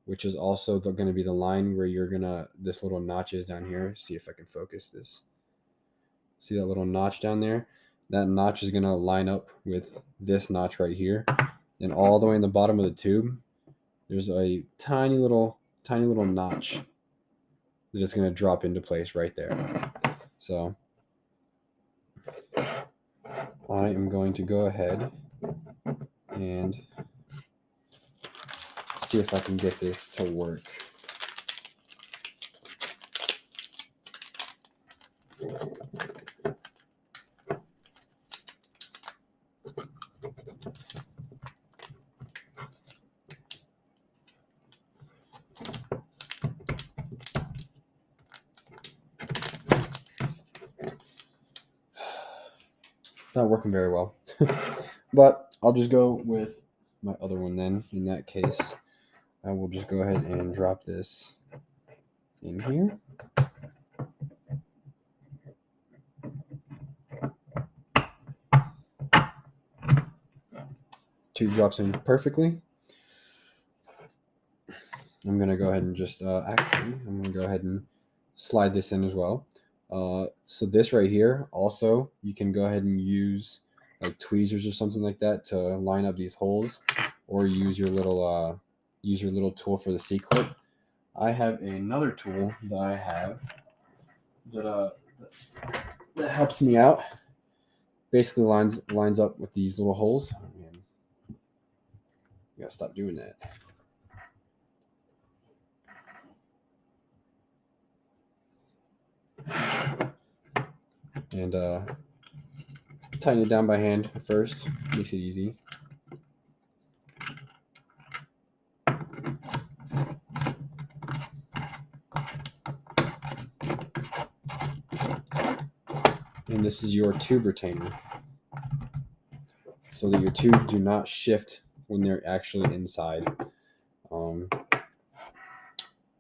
which is also going to be the line where this little notch is down here. See if I can focus this. See that little notch down there? That notch is going to line up with this notch right here. And all the way in the bottom of the tube, there's a tiny little notch that is going to drop into place right there. So I am going to go ahead and see if I can get this to work. It's not working very well, but I'll just go with my other one then. In that case, I will just go ahead and drop this in here. Tube drops in perfectly. I'm going to go ahead and just, I'm going to go ahead and slide this in as well. So this right here, also, you can go ahead and use like tweezers or something like that to line up these holes, or use your little tool for the C-clip. I have another tool that I have that helps me out. Basically lines up with these little holes. Oh, man. You gotta stop doing that. And tighten it down by hand first. Makes it easy. And this is your tube retainer, so that your tubes do not shift when they're actually inside. I'm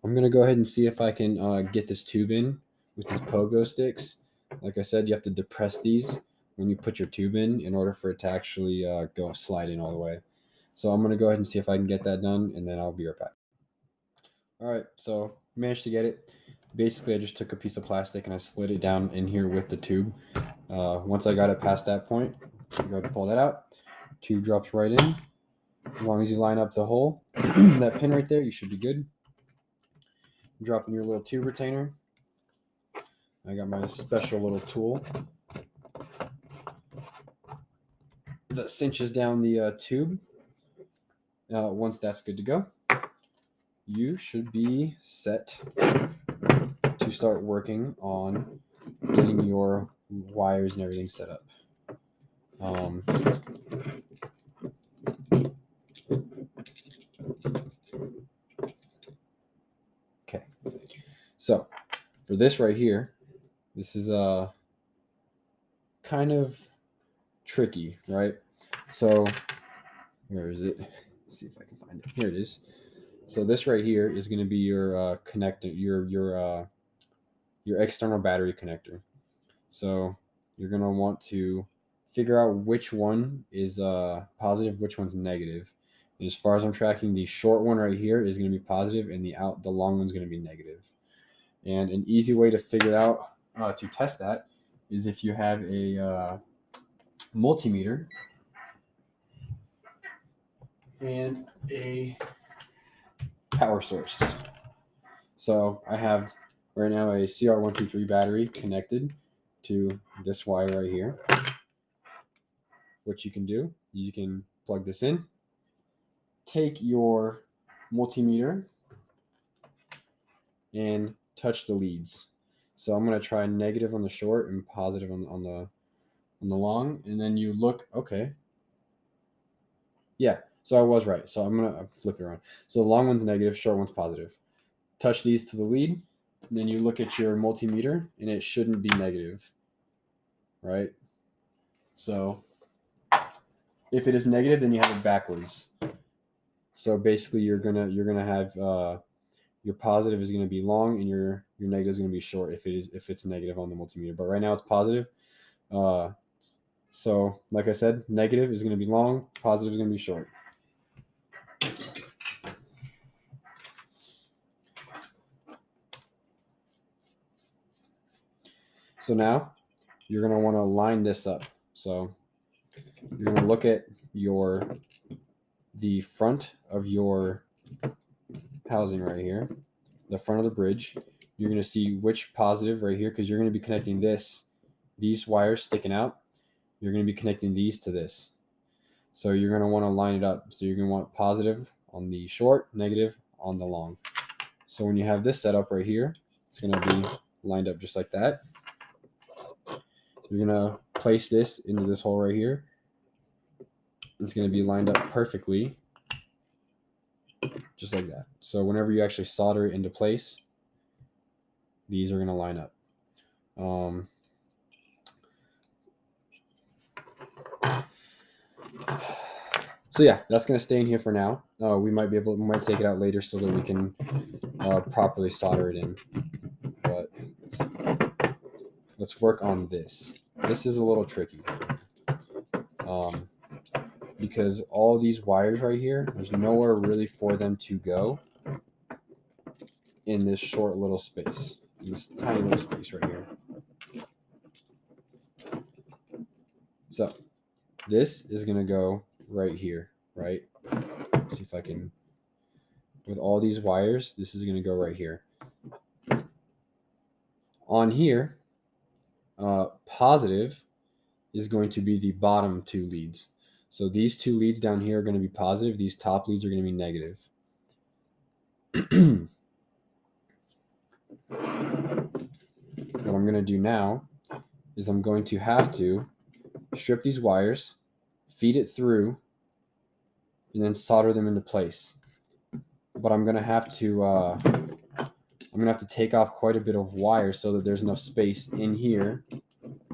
going to go ahead and see if I can get this tube in with these pogo sticks. Like I said, you have to depress these when you put your tube in order for it to actually go slide in all the way. So I'm going to go ahead and see if I can get that done, and then I'll be right back. All right, so managed to get it. Basically, I just took a piece of plastic and I slid it down in here with the tube. Once I got it past that point, go ahead and pull that out. Tube drops right in. As long as you line up the hole, that pin right there, you should be good. Drop in your little tube retainer. I got my special little tool that cinches down the tube. Once that's good to go, you should be set to start working on getting your wires and everything set up. Okay, so for this right here, this is kind of tricky, right? So where is it? Let's see if I can find it. Here it is. So this right here is going to be your connector, your external battery connector. So you're going to want to figure out which one is positive, which one's negative. And as far as I'm tracking, the short one right here is going to be positive, and the long one's going to be negative. And an easy way to figure out to test that is if you have a multimeter and a power source. So I have right now a CR123 battery connected to this wire right here. What you can do, you can plug this in, take your multimeter and touch the leads. So I'm going to try negative on the short and positive on the long, and then you look, okay. Yeah, so I was right. So I'm going to flip it around. So the long one's negative, short one's positive. Touch these to the lead, then you look at your multimeter and it shouldn't be negative, right? So if it is negative, then you have it backwards. So basically you're gonna have your positive is gonna be long and your negative is gonna be short if it's negative on the multimeter. But right now it's positive. So like I said, negative is gonna be long, positive is gonna be short. So now you're gonna want to line this up. So you're gonna look at the front of your housing right here, the front of the bridge. You're going to see which positive right here, because you're going to be connecting these wires sticking out. You're going to be connecting these to this. So you're going to want to line it up. So you're going to want positive on the short, negative on the long. So when you have this set up right here, it's going to be lined up just like that. You're going to place this into this hole right here. It's going to be lined up perfectly, just like that. So whenever you actually solder it into place, these are going to line up. So yeah, that's going to stay in here for now. We might take it out later so that we can properly solder it in. But let's work on this. This is a little tricky because all these wires right here, there's nowhere really for them to go in this short little space, in this tiny little space right here. So this is going to go right here, right? Let's see if I can. with all these wires, this is going to go right here. On here, positive is going to be the bottom two leads. So these two leads down here are going to be positive. These top leads are going to be negative. What I'm going to do now is I'm going to have to strip these wires, feed it through, and then solder them into place. But I'm going to have to take off quite a bit of wire so that there's enough space in here.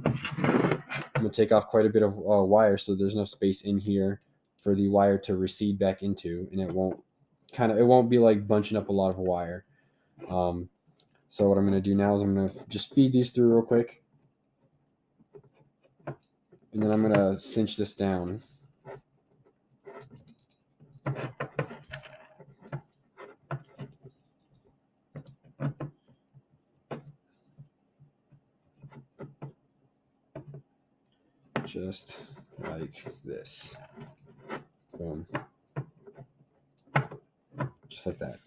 I'm going to take off quite a bit of wire so there's enough space in here for the wire to recede back into, and it won't be like bunching up a lot of wire. So what I'm going to do now is I'm going to just feed these through real quick, and then I'm going to cinch this down. Just like this. Boom. Just like that.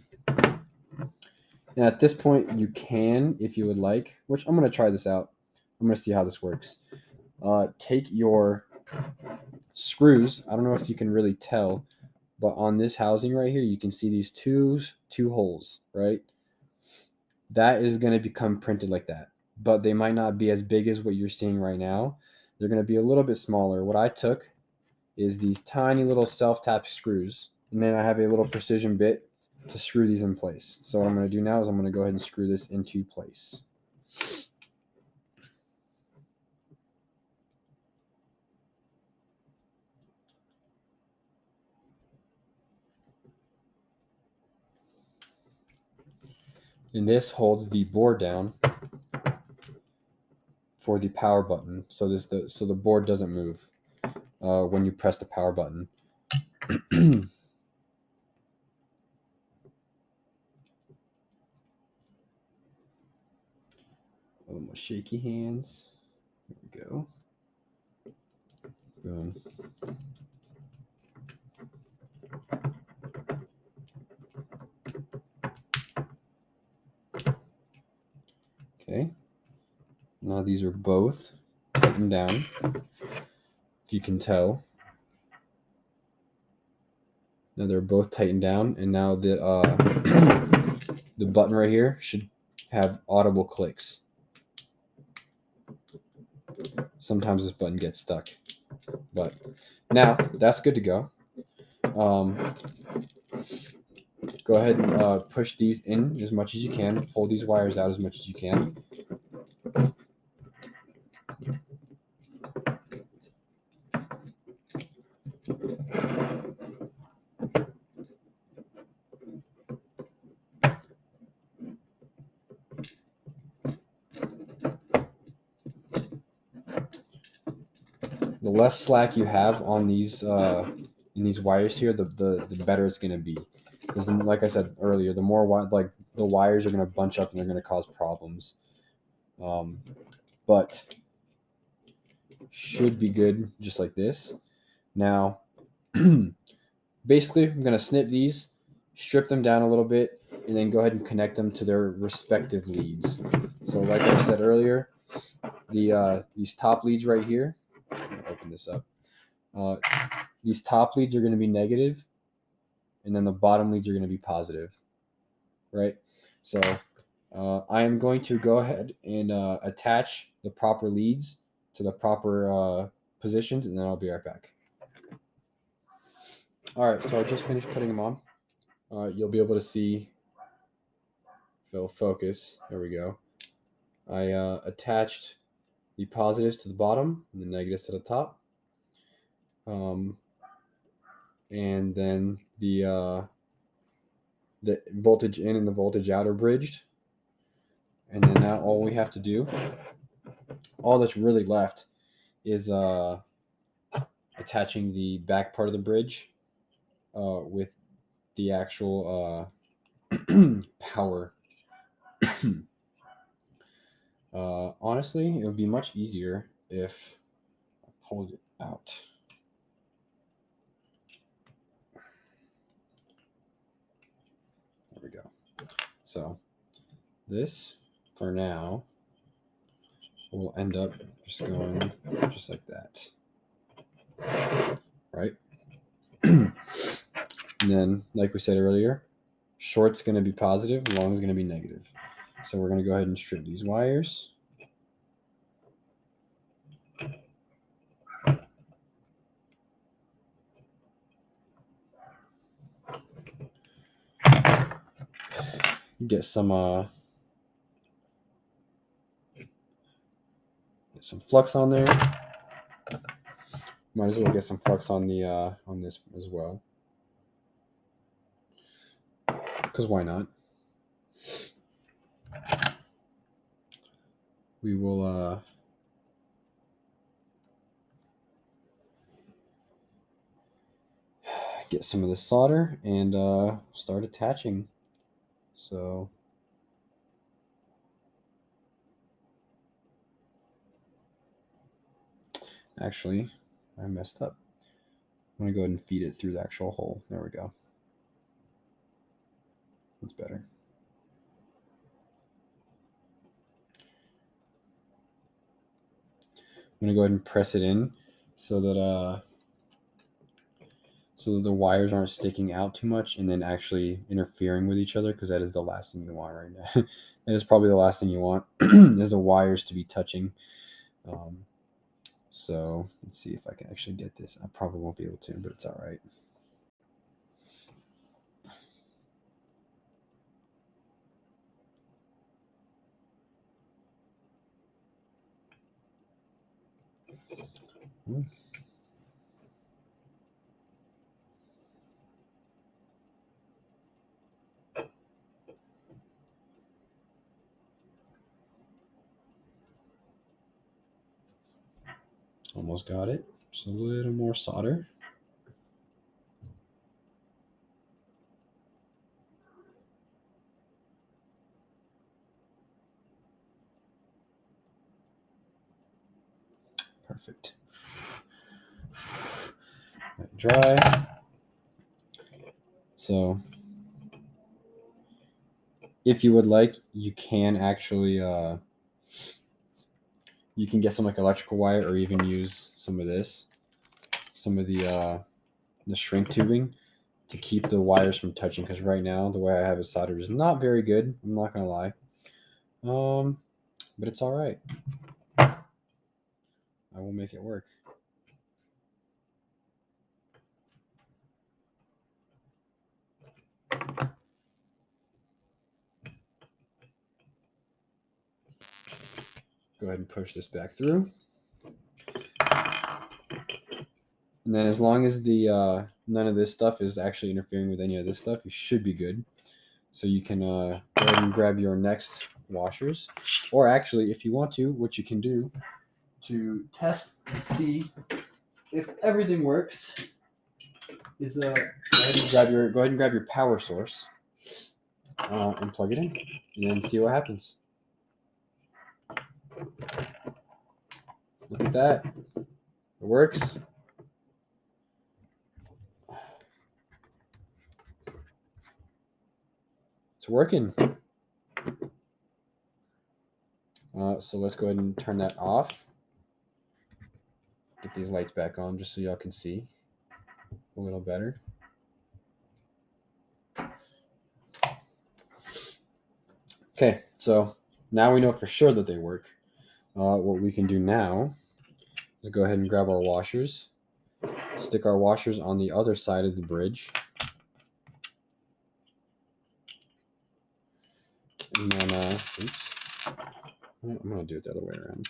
And at this point, you can, if you would like, which I'm going to try this out. I'm going to see how this works. Take your screws. I don't know if you can really tell, but on this housing right here, you can see these two holes, right? That is going to become printed like that, but they might not be as big as what you're seeing right now. They're going to be a little bit smaller. What I took is these tiny little self-tap screws, and then I have a little precision bit to screw these in place. So what I'm going to do now is I'm going to go ahead and screw this into place. And this holds the board down for the power button, so the board doesn't move when you press the power button. Oh, my shaky hands. There we go. Boom. Okay. Now these are both tightened down, if you can tell. Now they're both tightened down, and now the the button right here should have audible clicks. Sometimes this button gets stuck, but now that's good to go. Go ahead and push these in as much as you can. Pull these wires out as much as you can. The less slack you have on these in these wires here, the better it's going to be. Because like I said earlier, the more the wires are going to bunch up and they're going to cause problems. But should be good just like this. Now, basically, I'm going to snip these, strip them down a little bit, and then go ahead and connect them to their respective leads. So like I said earlier, these top leads right here, open this up. These top leads are going to be negative, and then the bottom leads are going to be positive, right? So I am going to go ahead and attach the proper leads to the proper positions, and then I'll be right back. All right, so I just finished putting them on. You'll be able to see, if it'll focus, there we go. I attached the positives to the bottom and the negatives to the top. And then the voltage in and the voltage out are bridged. And then now all we have to do, all that's really left is attaching the back part of the bridge with the actual power. Honestly, it would be much easier if I pulled it out. So this, for now, will end up just going just like that, right? And then, like we said earlier, short's going to be positive, long is going to be negative. So we're going to go ahead and strip these wires. Get some flux on there. Might as well get some flux on the on this as well, because why not? We will get some of the solder and start attaching. So actually, I messed up. I'm going to go ahead and feed it through the actual hole. There we go. That's better. I'm going to go ahead and press it in so that the wires aren't sticking out too much and then actually interfering with each other, because that is the last thing you want right now. That is probably the last thing you want is the wires to be touching. So let's see if I can actually get this. I probably won't be able to, but it's all right. Almost got it. Just a little more solder. Perfect. Let it dry. So if you would like, you can actually you can get some like electrical wire, or even use some of this, some of the shrink tubing, to keep the wires from touching, because right now the way I have it soldered is not very good. I'm not gonna lie, but it's all right. I will make it work. Go ahead and push this back through. And then as long as the none of this stuff is actually interfering with any of this stuff, you should be good. So you can go ahead and grab your next washers. Or actually, if you want to, what you can do to test and see if everything works is go ahead and grab your power source and plug it in, and then see what happens. Look at that. It works. It's working. So let's go ahead and turn that off. Get these lights back on just so y'all can see a little better. Okay, so now we know for sure that they work. What we can do now is go ahead and grab our washers, stick our washers on the other side of the bridge, and then, oops, I'm going to do it the other way around.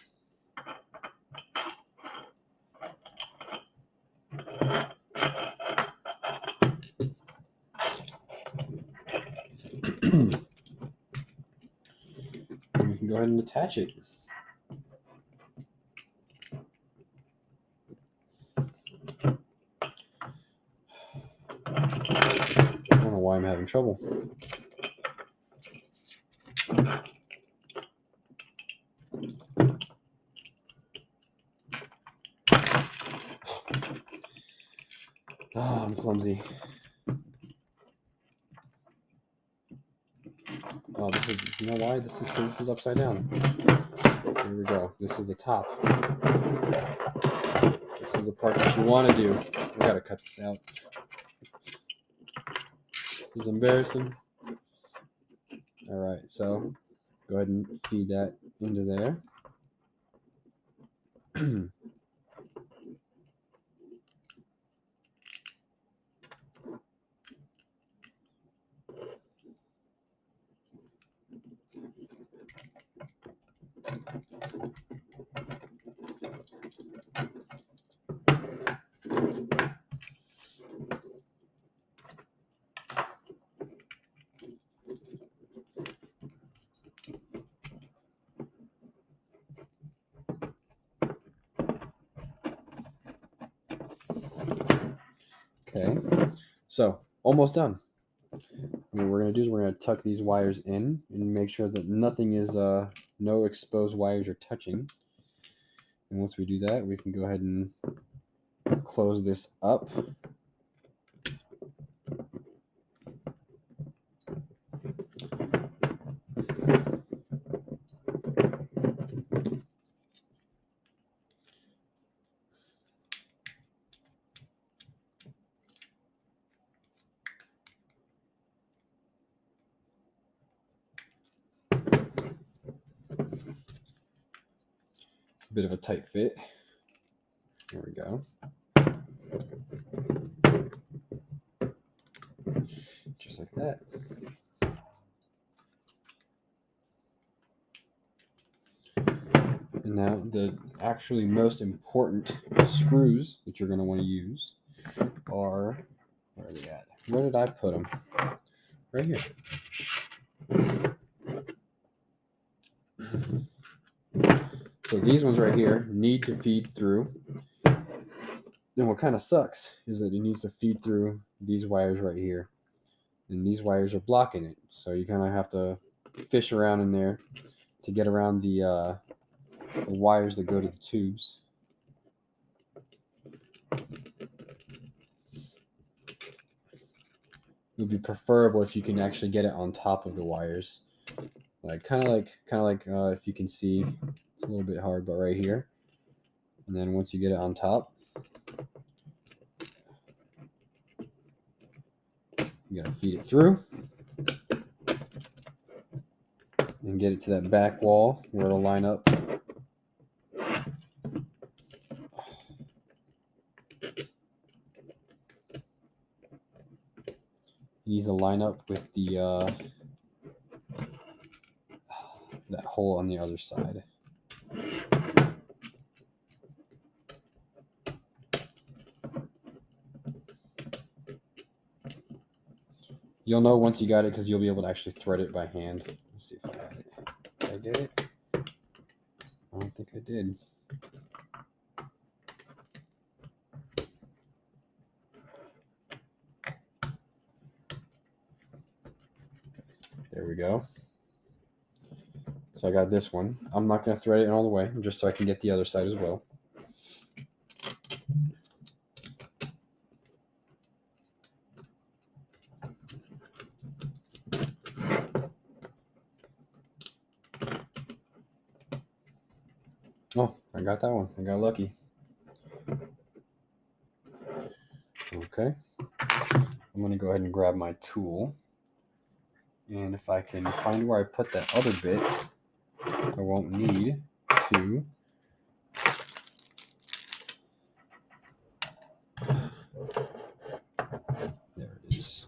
And we can go ahead and attach it. I don't know why I'm having trouble. Oh, I'm clumsy. Oh, this is, you know why? This is because this is upside down. Here we go. This is the top. This is the part that you want to do. I gotta cut this out. This is embarrassing. All right, so go ahead and feed that into there. Okay, so almost done. What we're gonna do is we're gonna tuck these wires in and make sure that nothing is no exposed wires are touching. And once we do that, we can go ahead and close this up. A bit of a tight fit. There we go. Just like that. And now the actually most important screws that you're going to want to use are, where are they at? Where did I put them? Right here. So these ones right here need to feed through. And what kind of sucks is that it needs to feed through these wires right here. And these wires are blocking it. So you kind of have to fish around in there to get around the wires that go to the tubes. It would be preferable if you can actually get it on top of the wires. Like kind of like if you can see, it's a little bit hard, but right here. And then once you get it on top, you gotta feed it through and get it to that back wall where it'll line up. It needs to line up with the that hole on the other side. You'll know once you got it because you'll be able to actually thread it by hand. Let's see if I got it. Did I get it? I don't think I did. There we go. So I got this one. I'm not going to thread it in all the way, just so I can get the other side as well. Oh, I got that one. I got lucky. Okay. I'm going to go ahead and grab my tool. And if I can find where I put that other bit, I won't need to there it is.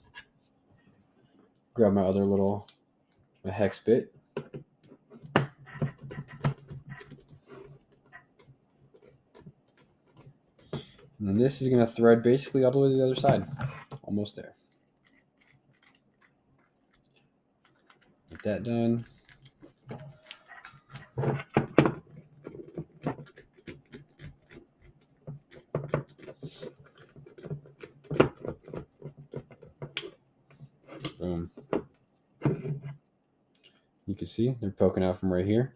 Grab my other little hex bit. And then this is going to thread basically all the way to the other side. Almost there. Get that done. Boom. You can see they're poking out from right here.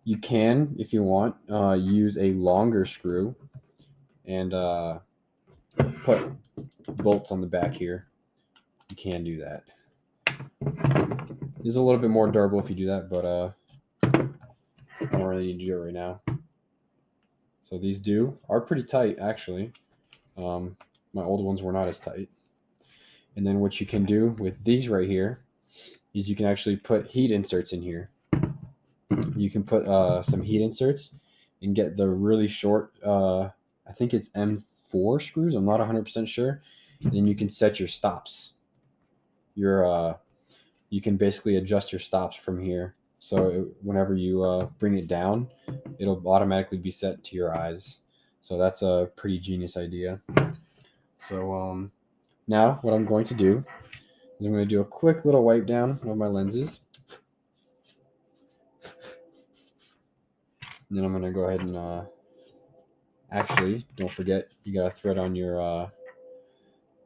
You can, if you want, use a longer screw and put bolts on the back here. You can do that. It's a little bit more durable if you do that, but I don't really need to do it right now. So these are pretty tight, actually. My old ones were not as tight. And then what you can do with these right here is you can actually put heat inserts in here. You can put some heat inserts and get the really short, I think it's M4 screws. I'm not 100% sure. And then you can set your stops. You can basically adjust your stops from here. So whenever you bring it down, it'll automatically be set to your eyes. So that's a pretty genius idea. So now what I'm going to do is I'm going to do a quick little wipe down of my lenses. And then I'm going to go ahead and actually, don't forget, you got to thread on your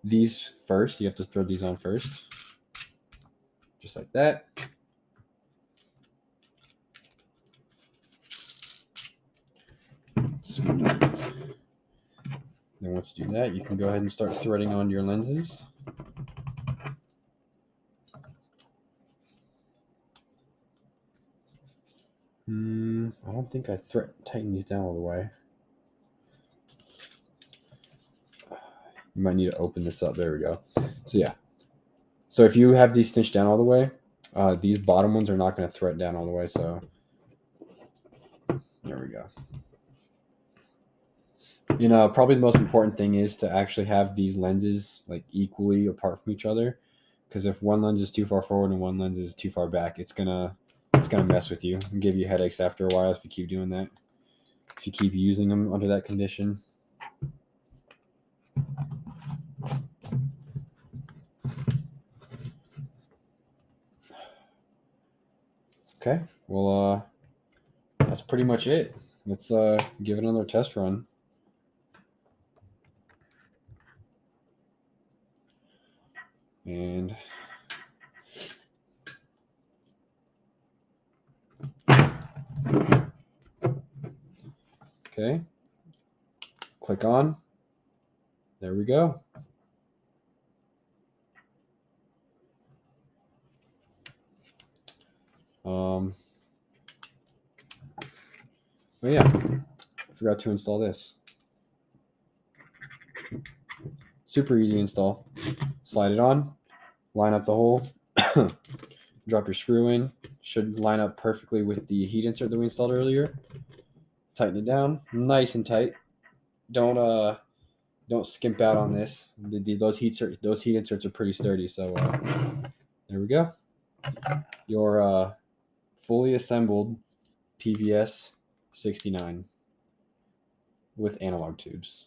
these first. You have to thread these on first. Just like that. Smooth. Then once you do that, you can go ahead and start threading on your lenses. I don't think I tighten these down all the way. You might need to open this up. There we go. So yeah. So if you have these cinched down all the way, these bottom ones are not going to thread down all the way. So there we go. You know, probably the most important thing is to actually have these lenses like equally apart from each other. Because if one lens is too far forward and one lens is too far back, it's gonna mess with you and give you headaches after a while if you keep doing that. If you keep using them under that condition. Okay, well, that's pretty much it. Let's give it another test run. And okay, click on. There we go. Oh yeah, I forgot to install this. Super easy install. Slide it on, line up the hole, drop your screw in. Should line up perfectly with the heat insert that we installed earlier. Tighten it down, nice and tight. Don't skimp out on this. Those heat inserts are pretty sturdy. So there we go. Your fully assembled PVS-69 with analog tubes.